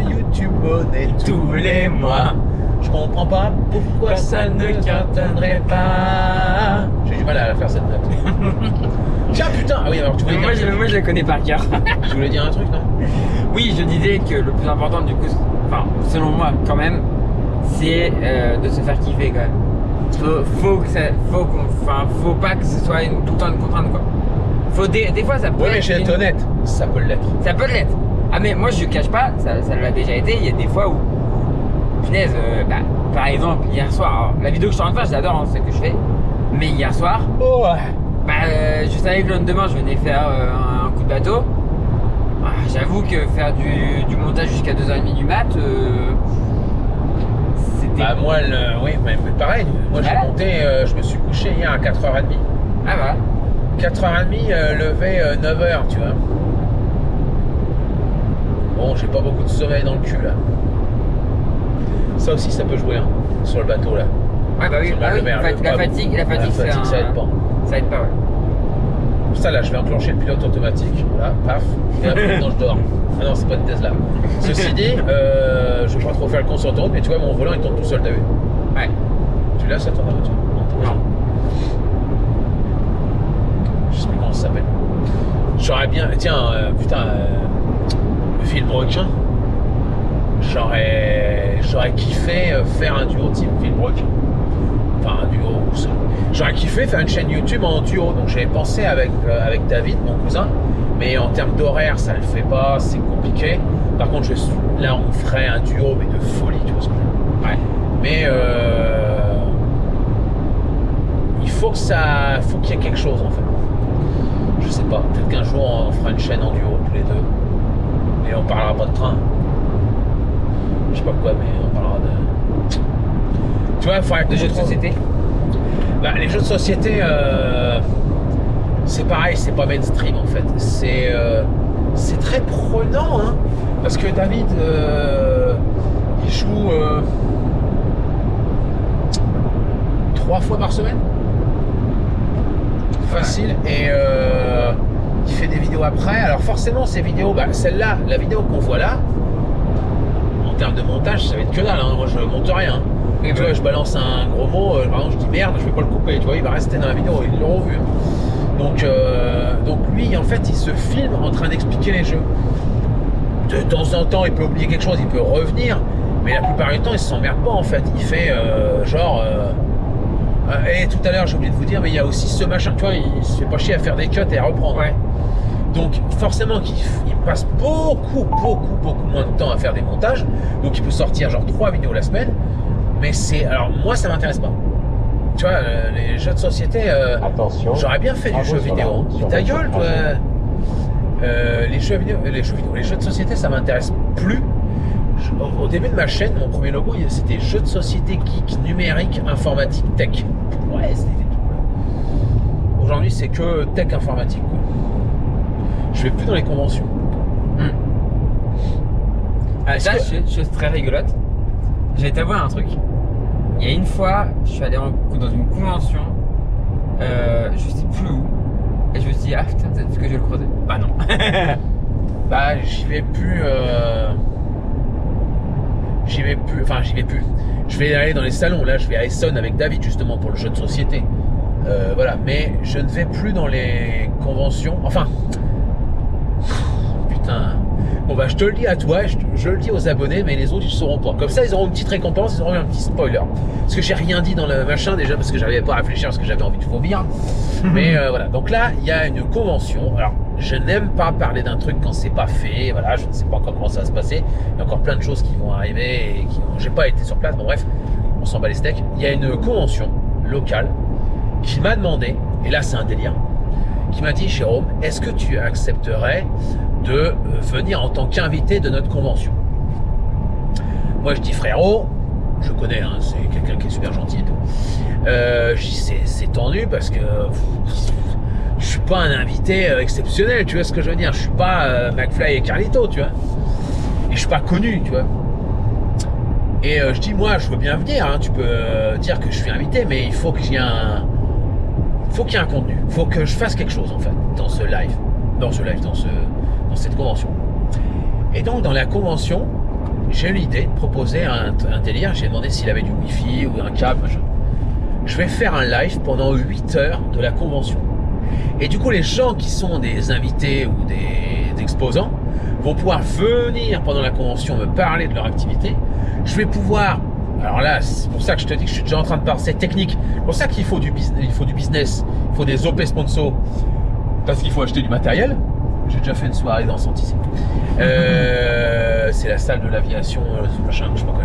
YouTube monnaie tous les mois. Je comprends pas pourquoi ça ne cartonnerait pas. J'ai du mal à faire cette note. Tiens, putain. Ah oui, alors tu voulais dire Moi, je la connais par cœur. Tu voulais dire un truc, non? Oui, je disais que le plus important, du coup, enfin, selon moi, quand même, c'est de se faire kiffer, quand même. Faut pas que ce soit tout le temps une contrainte, quoi. Des fois, ça peut être. Oui, mais je vais être honnête, ça peut l'être. Ça peut l'être. Ah, mais moi, je cache pas, ça l'a déjà été. Il y a des fois où, punaise, par exemple, hier soir, alors, la vidéo que je suis en train de faire, je l'adore, hein, c'est ce que je fais. Mais hier soir, je savais que le lendemain, je venais faire un coup de bateau. J'avoue que faire du montage jusqu'à 2h30 du mat, c'était. Bah, moi, oui, mais pareil, moi j'ai monté, je me suis couché hier à 4h30. Ah, voilà. 4h30, levé 9h, tu vois. Bon, j'ai pas beaucoup de sommeil dans le cul là. Ça aussi, ça peut jouer hein, sur le bateau là. Ouais, bah oui, la fatigue, ça aide pas. Ça aide pas, ouais. Ça là, je vais enclencher le pilote automatique. Voilà, paf. Et après, maintenant je dors. Ah non, c'est pas une Tesla. Ceci dit, je vais pas trop faire le con sur l'autoroute, mais tu vois, mon volant il tourne tout seul, t'as vu? Ouais. Tu l'as ça, ton voiture? Non. Je sais plus comment ça s'appelle. J'aurais bien. Tiens, putain, Villebrequin. J'aurais kiffé faire un duo type Villebrequin. Enfin, un duo. J'aurais kiffé faire une chaîne YouTube en duo. Donc j'avais pensé avec David, mon cousin. Mais en termes d'horaire, ça le fait pas. C'est compliqué. Par contre, là, on ferait un duo, mais de folie, tu vois ce que je veux dire. Ouais. Mais il faut qu'il y ait quelque chose en fait. Je sais pas, peut-être qu'un jour on fera une chaîne en duo tous les deux. Et on parlera pas de train. Je sais pas quoi, mais on parlera de. Tu vois, il faudrait que de jeux de société. Bah, les jeux de société, c'est pareil, c'est pas mainstream en fait. C'est très prenant, hein. Parce que David, il joue 3 fois par semaine. Facile. Et il fait des vidéos après. Alors forcément, ces vidéos, celle-là, la vidéo qu'on voit là, en termes de montage, ça va être que dalle, hein. Moi je monte rien. Oui, Tu vois, je balance un gros mot, par exemple je dis merde, je vais pas le couper, tu vois, il va rester dans la vidéo, ils l'auront vu. Donc lui, en fait, il se filme en train d'expliquer les jeux. De temps en temps, il peut oublier quelque chose, il peut revenir, mais la plupart du temps, il s'emmerde pas en fait. Il fait et tout à l'heure, j'ai oublié de vous dire, mais il y a aussi ce machin, tu vois, il se fait pas chier à faire des cuts et à reprendre. Ouais. Donc forcément qu'il passe beaucoup moins de temps à faire des montages. Donc il peut sortir genre 3 vidéos la semaine. Mais alors moi ça m'intéresse pas. Tu vois, les jeux de société, Attention. j'aurais bien fait du jeu vidéo. Ta gueule, toi. Les jeux de société, ça m'intéresse plus. Au début de ma chaîne, mon premier logo, c'était jeux de société geek, numérique, informatique, tech. Ouais, c'était des trucs. Aujourd'hui, c'est que tech informatique, quoi. Je vais plus dans les conventions. Ça, chose très rigolote. Je vais t'avouer un truc. Il y a une fois, je suis allé dans une convention, je sais plus où, et je me suis dit, ah putain, peut-être que je vais le croiser. Bah non. Bah, j'y vais plus. Enfin, j'y vais plus. Je vais aller dans les salons. Là, je vais à Essonne avec David, justement, pour le jeu de société. Voilà. Mais je ne vais plus dans les conventions. Enfin. Putain. Bon, bah, je te le dis à toi, je le dis aux abonnés, mais les autres, ils ne sauront pas. Comme ça, ils auront une petite récompense, ils auront un petit spoiler. Parce que j'ai rien dit dans le machin, déjà, parce que j'arrivais pas à réfléchir, parce que j'avais envie de vomir. Mais voilà. Donc là, il y a une convention. Alors, je n'aime pas parler d'un truc quand c'est pas fait. Voilà, je ne sais pas encore comment ça va se passer. Il y a encore plein de choses qui vont arriver et j'ai pas été sur place. Bon, bref, on s'en bat les steaks. Il y a une convention locale qui m'a demandé, et là, c'est un délire, qui m'a dit, Jérôme, est-ce que tu accepterais de venir en tant qu'invité de notre convention? Moi, je dis, frérot, je connais, hein, c'est quelqu'un qui est super gentil et tout. Je dis, c'est tendu parce que je suis pas un invité exceptionnel, tu vois ce que je veux dire? Je suis pas McFly et Carlito, tu vois. Et je suis pas connu, tu vois. Et je dis, moi, je veux bien venir, hein, tu peux dire que je suis invité, mais il faut qu'il y ait un contenu. Il faut que je fasse quelque chose, en fait, dans cette convention. Et donc, dans la convention, j'ai eu l'idée de proposer un délire. J'ai demandé s'il avait du Wi-Fi ou un câble, machin. Je vais faire un live pendant 8 heures de la convention. Et du coup, les gens qui sont des invités ou des exposants vont pouvoir venir pendant la convention me parler de leur activité. Je vais pouvoir... Alors là, c'est pour ça que je te dis que je suis déjà en train de parler technique. C'est pour ça qu'il faut du business, il faut des OP sponsors. Parce qu'il faut acheter du matériel. J'ai déjà fait une soirée dansante ici. C'est la salle de l'aviation, machin, je sais pas quoi.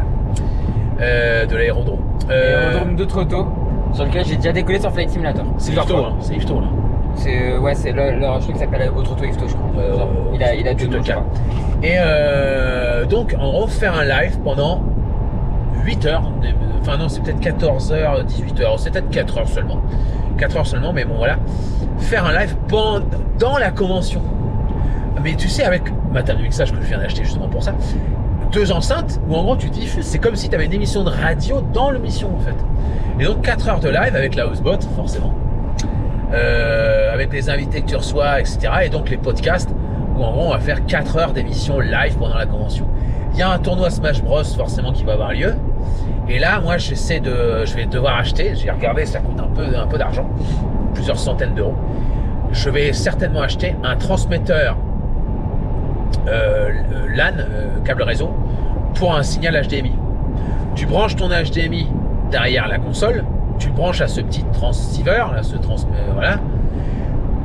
De l'aérodrome. L'aérodrome de Trotto, sur lequel j'ai déjà décollé sur Flight Simulator. C'est Ifto, hein, c'est Ifto là. C'est je crois que ça s'appelle Trotto Ifto, je crois. Il a deux noms, je crois. Et donc, on va faire un live pendant 8 heures. Enfin non, c'est peut-être 14h, 18h. C'est peut-être 4 heures seulement. 4 heures seulement, mais bon voilà. Faire un live dans la convention. Mais tu sais, avec ma table de mixage que je viens d'acheter justement pour ça, 2 enceintes où en gros tu diffuses. C'est comme si tu avais une émission de radio dans l'émission en fait. Et donc 4 heures de live avec la Housebot, forcément. Avec les invités que tu reçois, etc. Et donc les podcasts où en gros on va faire 4 heures d'émission live pendant la convention. Il y a un tournoi Smash Bros forcément qui va avoir lieu. Et là, moi, je vais devoir acheter. J'ai regardé, ça coûte un peu d'argent, plusieurs centaines d'euros. Je vais certainement acheter un transmetteur LAN, câble réseau, pour un signal HDMI. Tu branches ton HDMI derrière la console, tu le branches à ce petit transceiver, là, voilà,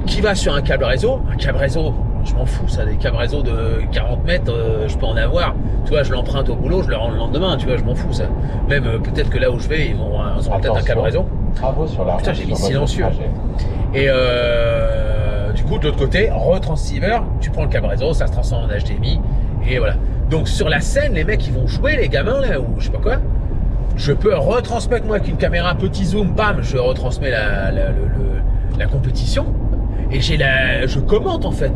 qui va sur un câble réseau. Un câble réseau, je m'en fous, ça, des câbles réseau de 40 mètres, je peux en avoir. Tu vois, je l'emprunte au boulot, je le rends le lendemain, tu vois, je m'en fous, ça. Même peut-être que là où je vais, ils auront peut-être un câble réseau. Travaux sur la Putain, j'ai mis silencieux. Et du coup, de l'autre côté, retransceiver, tu prends le câble réseau, ça se transforme en HDMI, et voilà. Donc sur la scène, les mecs, ils vont jouer, les gamins, là, ou je sais pas quoi. Je peux retransmettre, moi, avec une caméra petit zoom, bam, je retransmets la compétition, et je commente, en fait.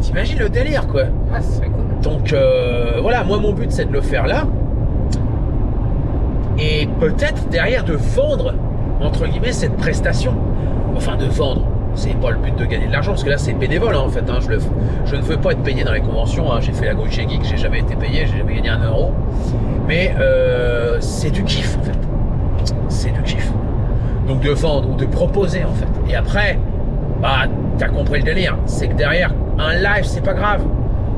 T'imagines le délire, quoi. Ah, c'est très cool. Donc, voilà, moi, mon but, c'est de le faire là, et peut-être derrière de vendre, entre guillemets, cette prestation. Enfin, de vendre. C'est pas le but de gagner de l'argent, parce que là c'est bénévole en fait. Hein. Je ne veux pas être payé dans les conventions. Hein. J'ai fait la Go chez Geek, j'ai jamais été payé, j'ai jamais gagné 1 euro. Mais c'est du kiff en fait. C'est du kiff. Donc de vendre ou de proposer en fait. Et après, bah t'as compris le délire. C'est que derrière, un live c'est pas grave.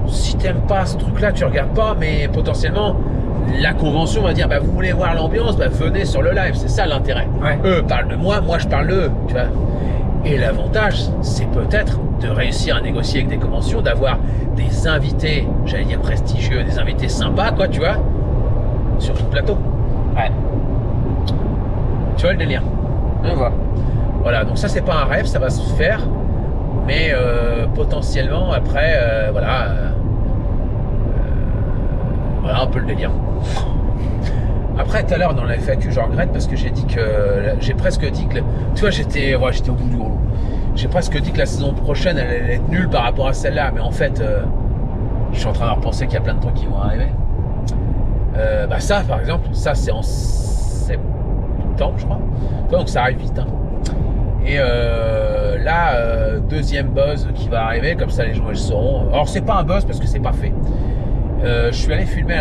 Si t'aimes pas ce truc-là, tu regardes pas, mais potentiellement la convention va dire bah vous voulez voir l'ambiance, bah venez sur le live. C'est ça l'intérêt. Ouais. Eux parlent de moi je parle d'eux. Tu vois. Et l'avantage, c'est peut-être de réussir à négocier avec des conventions, d'avoir des invités, j'allais dire prestigieux, des invités sympas, quoi, tu vois, sur tout le plateau. Ouais. Tu vois le délire? Je vois. Voilà, donc ça, c'est pas un rêve, ça va se faire, mais potentiellement, après, voilà un peu le délire. Après, tout à l'heure, dans la FAQ, je regrette parce que j'ai dit que... J'ai presque dit que... Tu vois, j'étais au bout du rouleau. J'ai presque dit que la saison prochaine, elle allait être nulle par rapport à celle-là. Mais en fait, je suis en train de repenser qu'il y a plein de trucs qui vont arriver. Bah ça, par exemple, ça, c'est en septembre, je crois. Donc, ça arrive vite. Hein. Et là, deuxième buzz qui va arriver. Comme ça, les gens, ils sauront. Alors, c'est pas un buzz parce que c'est pas fait. Je suis allé filmer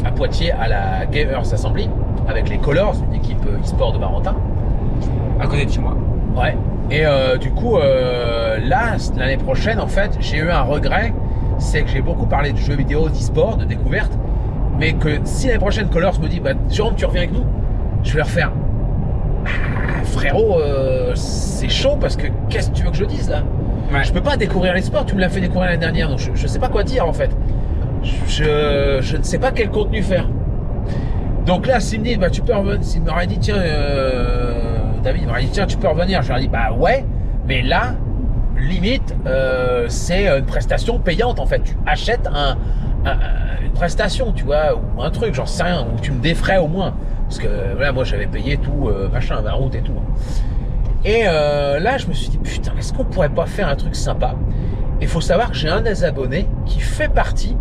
à Poitiers à la Gamers Assembly avec les Colors, une équipe e-sport de Barentin. À côté de chez moi. Ouais. Et du coup, là, l'année prochaine, en fait, j'ai eu un regret, c'est que j'ai beaucoup parlé de jeux vidéo, d'e-sport, de découverte, mais que si l'année prochaine Colors me dit, bah Jérôme, tu reviens avec nous, je vais leur faire, frérot, c'est chaud parce que qu'est-ce que tu veux que je dise là? Ouais. Je peux pas découvrir les sports, tu me l'as fait découvrir l'année dernière, donc je sais pas quoi dire en fait. Je ne sais pas quel contenu faire. Donc là, s'il me dit, bah tu peux revenir, s'il m'aurait dit, tiens, David m'aurait dit, tiens, tu peux revenir, je leur ai dit, bah ouais, mais là, limite, c'est une prestation payante en fait. Tu achètes une prestation, tu vois, ou un truc, j'en sais rien, ou tu me défrais au moins. Parce que voilà, moi j'avais payé tout, machin, ma route et tout. Et là, je me suis dit, putain, est-ce qu'on pourrait pas faire un truc sympa? Il faut savoir que j'ai un des abonnés qui fait partie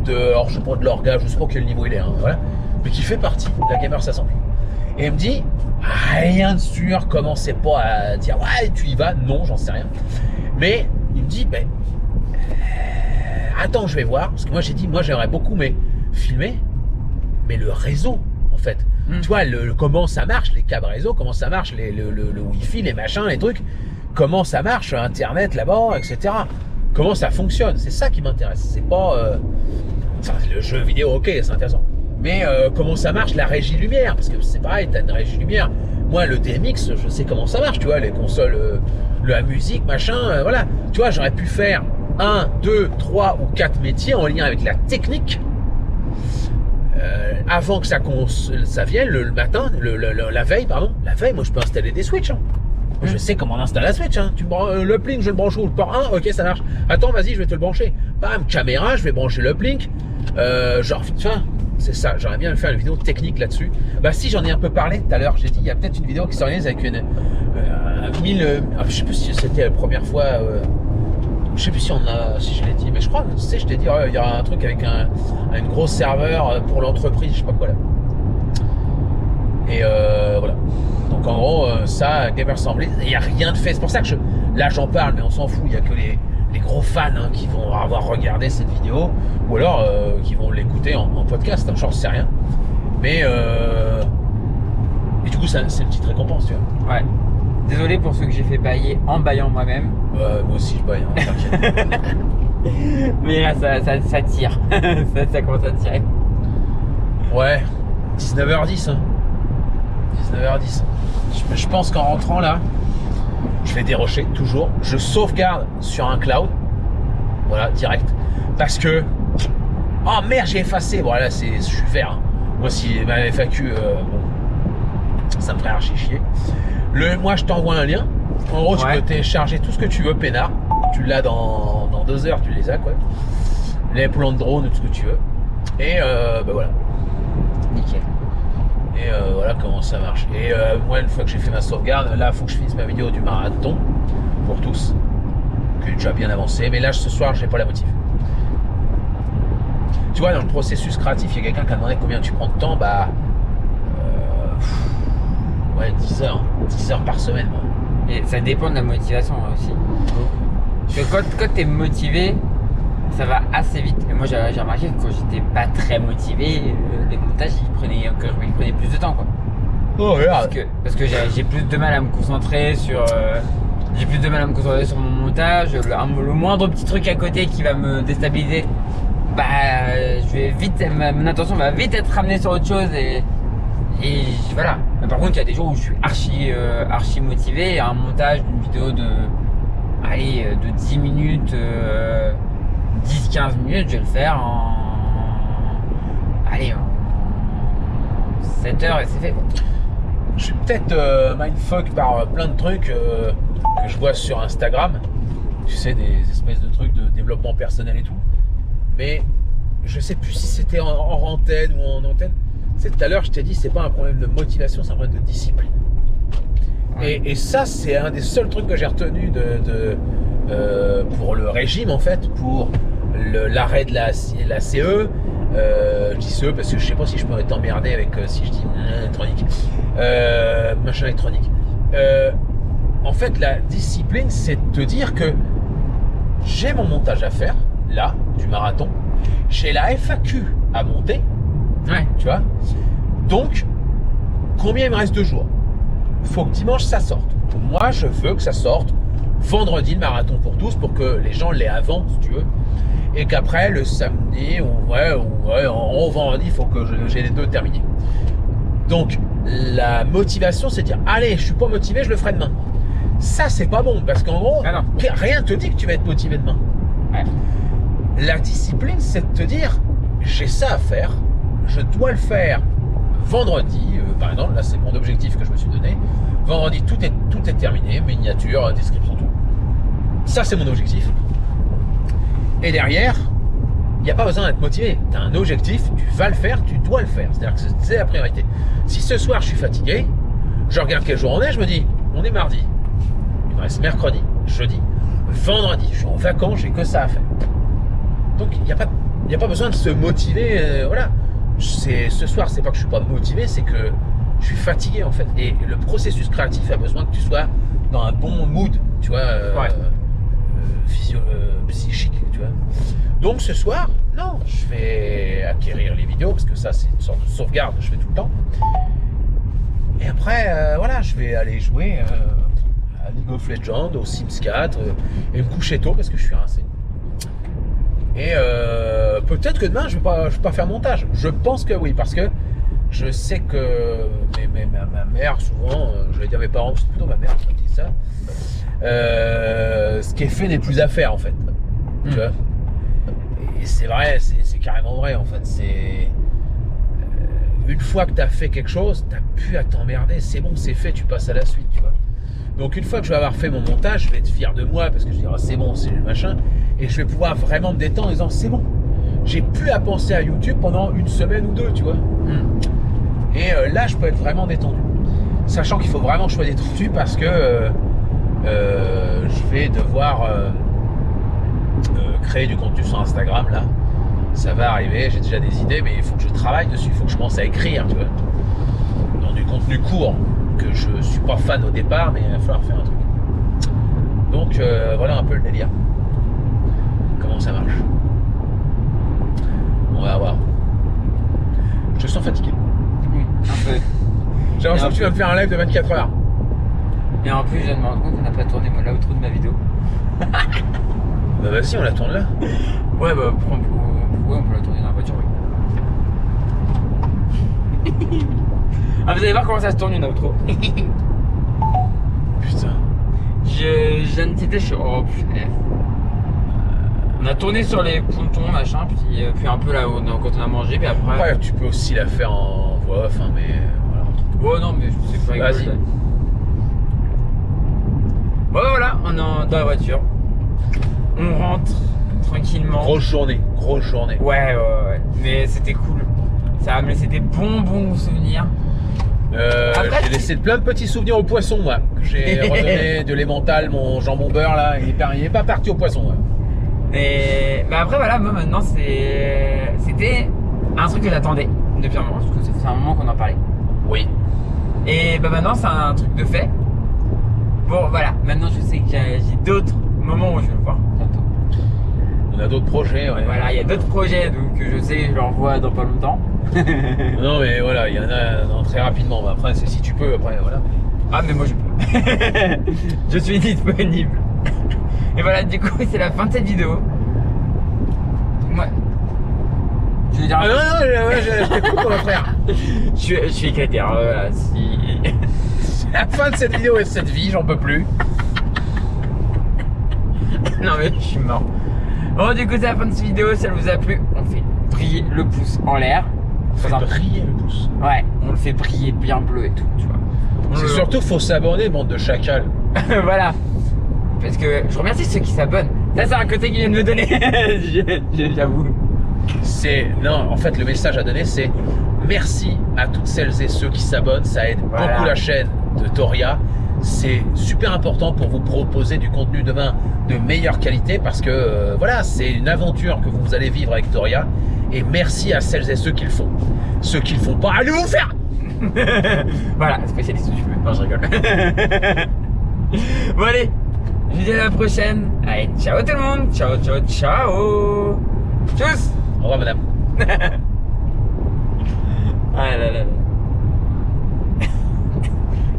de, alors je sais pas de l'orga, je sais pas quel niveau il est, hein, voilà, mais qui fait partie de la Gamers Assembly. Et il me dit, rien de sûr, commencez pas à dire, ouais, tu y vas, non, j'en sais rien. Mais il me dit, ben, attends, je vais voir, parce que moi j'ai dit, moi j'aimerais beaucoup, mais filmer, mais le réseau, en fait. Tu vois, comment ça marche, les câbles réseau, comment ça marche, le Wi-Fi, les machins, les trucs, comment ça marche, Internet là-bas, etc. Comment ça fonctionne, c'est ça qui m'intéresse. C'est pas le jeu vidéo, ok, c'est intéressant. Mais comment ça marche, la régie lumière, parce que c'est pareil, t'as une régie lumière. Moi, le DMX, je sais comment ça marche, tu vois, les consoles, la musique, machin, voilà. Tu vois, j'aurais pu faire 1, 2, 3 ou 4 métiers en lien avec la technique. Avant que ça vienne le matin, la veille, moi je peux installer des switches. Hein. Je sais comment on installe la switch. Hein. L'uplink, je le branche où? Le port 1, ok, ça marche. Attends, vas-y, je vais te le brancher. Bam, caméra, je vais brancher l'uplink. Genre, tiens, c'est ça. J'aimerais bien faire une vidéo technique là-dessus. Bah, si j'en ai un peu parlé tout à l'heure, j'ai dit, il y a peut-être une vidéo qui s'organise avec je sais plus si c'était la première fois. Je sais plus si je l'ai dit, mais je crois que tu sais, je t'ai dit, il y aura un truc avec une grosse serveur pour l'entreprise, je sais pas quoi là. Et voilà. Donc en gros, ça, Gamer Assembly, il n'y a rien de fait. C'est pour ça que là j'en parle, mais on s'en fout. Il n'y a que les gros fans hein, qui vont avoir regardé cette vidéo, ou alors qui vont l'écouter en podcast, hein, j'en sais rien. Mais et du coup, c'est une petite récompense, tu vois. Ouais. Désolé pour ceux que j'ai fait bailler en baillant moi-même. Moi aussi je baille, hein, t'inquiète. Mais là ça tire. ça commence à tirer. Ouais, 19h10. Hein. 19h10. Je pense qu'en rentrant là, je vais dérocher toujours. Je sauvegarde sur un cloud. Voilà, direct. Parce que. Oh merde, j'ai effacé. Bon, là, je suis vert. Hein. Moi, si ma FAQ. Bon, ça me ferait archi chier. Moi, je t'envoie un lien. En gros, tu peux télécharger tout ce que tu veux, peinard. Tu l'as dans 2 heures, tu les as, quoi. Les plans de drone, tout ce que tu veux. Et bah voilà. Nickel. Et voilà comment ça marche. Et moi, une fois que j'ai fait ma sauvegarde, là, il faut que je finisse ma vidéo du marathon pour tous, que j'ai déjà bien avancé. Mais là, ce soir, j'ai pas la motive. Tu vois, dans le processus créatif, il y a quelqu'un qui a demandé combien tu prends de temps. Bah, Ouais, 10 heures. 10 heures par semaine, moi. Et ça dépend de la motivation aussi. Parce que quand t'es motivé, ça va assez vite. Et moi j'ai remarqué que quand j'étais pas très motivé, les montages ils prenaient plus de temps quoi. Oh, regarde. Parce que j'ai plus de mal à me concentrer sur mon montage. Le moindre petit truc à côté qui va me déstabiliser, bah je vais vite, mon attention va vite être ramenée sur autre chose et voilà. Mais par contre il y a des jours où je suis archi motivé et un montage d'une vidéo de 10 minutes 10-15 minutes, je vais le faire en 7 heures et c'est fait quoi. Je suis peut-être mindfuck par plein de trucs que je vois sur Instagram. Tu sais, des espèces de trucs de développement personnel et tout. Mais je sais plus si c'était en antenne ou en antenne. Tu sais, tout à l'heure, je t'ai dit, c'est pas un problème de motivation, c'est un problème de discipline. Ouais. Et ça, c'est un des seuls trucs que j'ai retenu pour le régime, en fait, pour l'arrêt de la CE. Je dis CE parce que je sais pas si je peux être emmerdé avec si je dis électronique. Machin électronique. En fait, la discipline, c'est de te dire que j'ai mon montage à faire, là, du marathon. J'ai la FAQ à monter. Ouais. Tu vois. Donc, combien il me reste de jours? Faut que dimanche ça sorte. Moi, je veux que ça sorte vendredi, le marathon pour tous, pour que les gens l'aient avant, si tu veux. Et qu'après, le samedi, en vendredi, il faut que j'ai les deux terminés. Donc, la motivation, c'est de dire, allez, je suis pas motivé, je le ferai demain. Ça, c'est pas bon, parce qu'en gros, rien te dit que tu vas être motivé demain. Ouais. La discipline, c'est de te dire, j'ai ça à faire, je dois le faire vendredi, par exemple, là c'est mon objectif que je me suis donné. Vendredi, tout est terminé, miniature, description, tout. Ça, c'est mon objectif. Et derrière, il n'y a pas besoin d'être motivé. Tu as un objectif, tu vas le faire, tu dois le faire. C'est-à-dire que c'est la priorité. Si ce soir, je suis fatigué, je regarde quel jour on est, je me dis, on est mardi. Il me reste mercredi, jeudi, vendredi. Je suis en vacances, j'ai que ça à faire. Donc, il n'y a pas besoin de se motiver. Voilà. Ce soir, c'est pas que je suis pas motivé, c'est que je suis fatigué en fait. Et le processus créatif a besoin que tu sois dans un bon mood, tu vois, psychique, tu vois. Donc ce soir, non, je vais acquérir les vidéos parce que ça, c'est une sorte de sauvegarde que je fais tout le temps. Et après, voilà, je vais aller jouer à League of Legends, au Sims 4 et me coucher tôt parce que je suis rincé. Et peut-être que demain, je vais pas faire montage. Je pense que oui, parce que je sais que ma mère, souvent, je vais dire mes parents, c'est plutôt ma mère qui me dit ça. Ce qui est fait n'est plus à faire, en fait. Tu vois. Et c'est vrai, c'est carrément vrai, en fait. C'est une fois que tu as fait quelque chose, tu n'as plus à t'emmerder. C'est bon, c'est fait, tu passes à la suite, tu vois. Donc une fois que je vais avoir fait mon montage, je vais être fier de moi parce que je vais dire c'est bon, c'est le machin, et je vais pouvoir vraiment me détendre en disant c'est bon, j'ai plus à penser à YouTube pendant une semaine ou deux, tu vois. Et là, je peux être vraiment détendu, sachant qu'il faut vraiment que je sois détendu parce que je vais devoir créer du contenu sur Instagram là. Ça va arriver, j'ai déjà des idées, mais il faut que je travaille dessus, il faut que je commence à écrire, tu vois, dans du contenu court. Que je suis pas fan au départ, mais il va falloir faire un truc. Donc voilà un peu le délire. Comment ça marche. On va voir. Je te sens fatigué. Oui, un peu. J'ai l'impression que tu vas me faire un live de 24 heures. Et en plus, je viens de me rendre compte qu'on n'a pas tourné l'outro de ma vidéo. Bah vas-y, on la tourne là. Ouais, bah on peut la tourner dans la voiture, oui. Ah, vous allez voir comment ça se tourne une outro. Putain. Je viens de citer, je suis. Oh putain. On a tourné sur les pontons, machin, puis un peu là quand on a mangé, puis après. Ouais, tu peux aussi la faire en voix off, hein, mais voilà. Ouais, non, mais c'est pas grave. Vas-y. Bon, voilà, on est dans la voiture. On rentre tranquillement. Grosse journée. Ouais. Mais c'était cool. Ça va me laisser des bons souvenirs. J'ai laissé plein de petits souvenirs au poisson, moi. J'ai redonné de l'emmental, mon jambon beurre là, il est pas parti au poisson. Ouais. Et bah après voilà, moi maintenant c'était un truc que j'attendais depuis un moment, parce que c'est un moment qu'on en parlait. Oui. Et bah maintenant c'est un truc de fait. Bon voilà, maintenant je sais que j'ai d'autres moments où je vais le voir bientôt. On a d'autres projets, ouais. Voilà, il y a d'autres projets, donc je sais que je leur vois dans pas longtemps. Non mais voilà, il y en a très rapidement. Après, c'est si tu peux, après voilà. Ah mais moi je peux. Je suis disponible. Et voilà, du coup c'est la fin de cette vidéo. Moi, je veux dire. Ah non, je t'écoute mon frère. Je suis éclaté, hein, voilà, si. C'est la fin de cette vidéo et de cette vie, j'en peux plus. Non mais je suis mort. Bon du coup c'est la fin de cette vidéo, si elle vous a plu, on fait briller le pouce en l'air. Fait briller le pouce. Ouais, on le fait briller bien bleu et tout, tu vois. C'est surtout faut s'abonner, bande de chacals. Voilà. Parce que je remercie ceux qui s'abonnent. Ça c'est un côté qu'ils viennent me donner. J'avoue. Non, en fait le message à donner c'est merci à toutes celles et ceux qui s'abonnent, ça aide beaucoup la chaîne de Toria. C'est super important pour vous proposer du contenu demain de meilleure qualité parce que voilà, c'est une aventure que vous allez vivre avec Toria et merci à celles et ceux qui le font. Ceux qui le font pas, allez vous faire. Voilà, spécialiste si tu veux. Non, je rigole. Bon allez, je vous dis à la prochaine. Allez, ciao tout le monde. Ciao, ciao, ciao. Tchuss. Au revoir madame. Ah là là.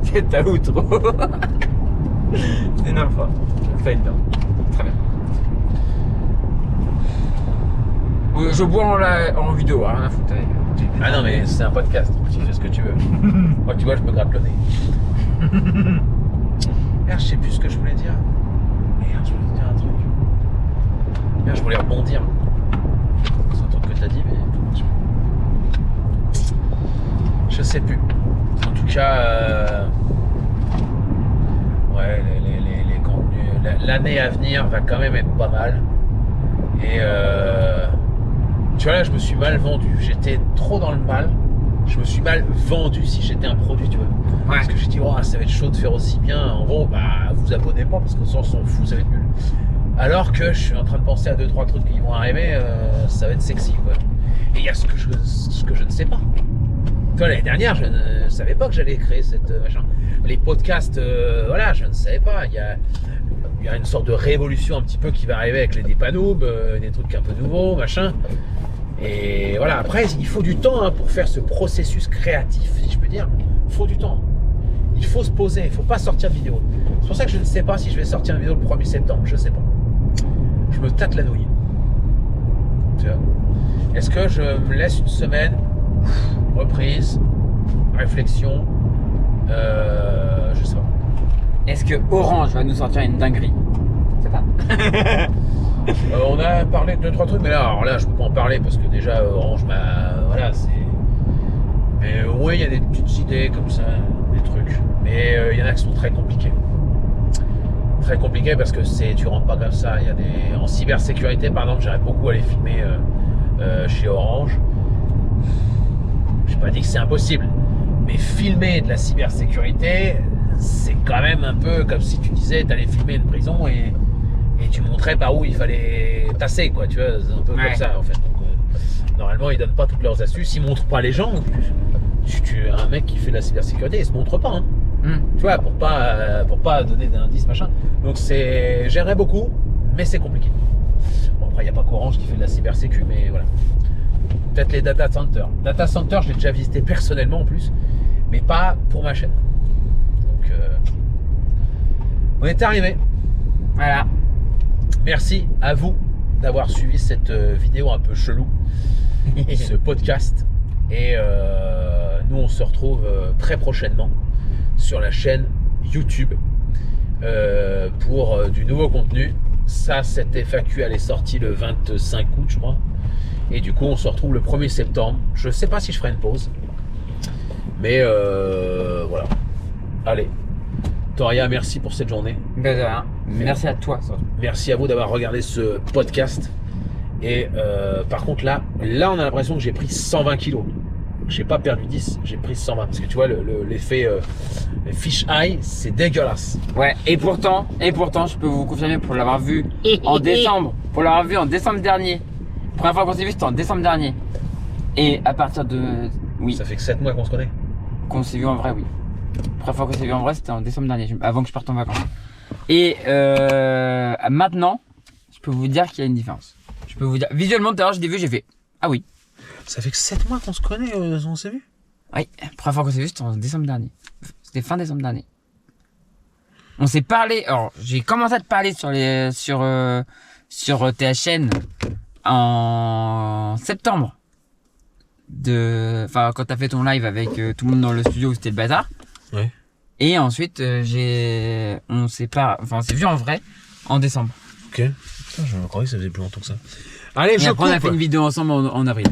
C'est à outro. C'est n'importe. Fais dedans. Très bien. Je bois en vidéo, hein, rien à foutre. Ah non mais c'est un podcast, tu fais ce que tu veux. Moi tu vois je me gratte le nez. Merde, je sais plus ce que je voulais dire. Merde, je voulais dire un truc. Merde, je voulais rebondir. C'est un truc que t'as dit mais je sais plus. En tout cas ouais les contenus. L'année à venir va quand même être pas mal. Et tu vois là je me suis mal vendu, j'étais trop dans le mal, je me suis mal vendu si j'étais un produit tu vois. Ouais. Parce que j'ai dit oh, ça va être chaud de faire aussi bien, en gros bah vous abonnez pas parce qu'on s'en fout, ça va être nul. Alors que je suis en train de penser à 2-3 trucs qui vont arriver, ça va être sexy quoi. Et il y a ce que je ne sais pas. Toi l'année dernière je ne savais pas que j'allais créer cette machin. Les podcasts, voilà je ne savais pas, il y a une sorte de révolution un petit peu qui va arriver avec les Dépanoub, des trucs un peu nouveaux, machin. Et voilà, après, il faut du temps hein, pour faire ce processus créatif, si je peux dire. Il faut du temps. Il faut se poser, il ne faut pas sortir de vidéo. C'est pour ça que je ne sais pas si je vais sortir une vidéo le 1er septembre, je ne sais pas. Je me tâte la nouille. Tu vois. Est-ce que je me laisse une semaine, reprise, réflexion, je sais pas. Est-ce que Orange va nous sortir une dinguerie? Je sais pas. On a parlé de 2-3 trucs, mais là, alors là, je peux pas en parler parce que déjà Orange m'a, voilà, c'est. Mais oui, il y a des petites idées comme ça, des trucs. Mais il y en a qui sont très compliqués. Très compliqués parce que tu rentres pas comme ça. Il y a des en cybersécurité, par exemple, j'aimerais beaucoup aller filmer chez Orange. J'ai pas dit que c'est impossible, mais filmer de la cybersécurité, c'est quand même un peu comme si tu disais t'allais filmer une prison et tu montrais par où il fallait tasser quoi, tu vois, c'est un peu comme ça en fait. Donc, normalement ils donnent pas toutes leurs astuces, ils montrent pas les gens. Tu un mec qui fait de la cybersécurité, il se montre pas hein. Tu vois, pour pas donner d'indices machin. Donc j'aimerais beaucoup, mais c'est compliqué. Bon après il n'y a pas qu'Orange qui fait de la cybersécu, mais voilà. Peut-être les data centers. Data centers, je l'ai déjà visité personnellement en plus, mais pas pour ma chaîne. Donc, on est arrivé. Voilà. Merci à vous d'avoir suivi cette vidéo un peu chelou, ce podcast. Et nous, on se retrouve très prochainement sur la chaîne YouTube pour du nouveau contenu. Ça, cette FAQ, elle est sortie le 25 août, je crois. Et du coup, on se retrouve le 1er septembre. Je ne sais pas si je ferai une pause. Mais voilà. Allez. Toria, merci pour cette journée. De rien. Merci à toi. Merci à vous d'avoir regardé ce podcast. Et par contre, là, on a l'impression que j'ai pris 120 kilos. J'ai pas perdu 10, j'ai pris 120. Parce que tu vois, l'effet fish eye, c'est dégueulasse. Ouais, et pourtant, je peux vous confirmer pour l'avoir vu en décembre. Pour l'avoir vu en décembre dernier. Première fois qu'on s'est vu, c'était en décembre dernier. Et à partir de... Oui. Ça fait que 7 mois qu'on se connaît. Qu'on s'est vu en vrai, oui. La première fois qu'on s'est vu en vrai, c'était en décembre dernier, avant que je parte en vacances. Et maintenant, je peux vous dire qu'il y a une différence. Je peux vous dire, visuellement, tout à l'heure, j'ai fait, ah oui. Ça fait que 7 mois qu'on se connaît, on s'est vu. Oui, la première fois qu'on s'est vu, c'était en décembre dernier. C'était fin décembre dernier. On s'est parlé, alors j'ai commencé à te parler sur THN en septembre. Enfin, quand t'as fait ton live avec tout le monde dans le studio où c'était le bazar. Ouais. Et ensuite, on s'est vu en vrai en décembre. Ok. Putain, je croyais que ça faisait plus longtemps que ça. Allez, Et je après, on a coupe. fait une vidéo ensemble en avril.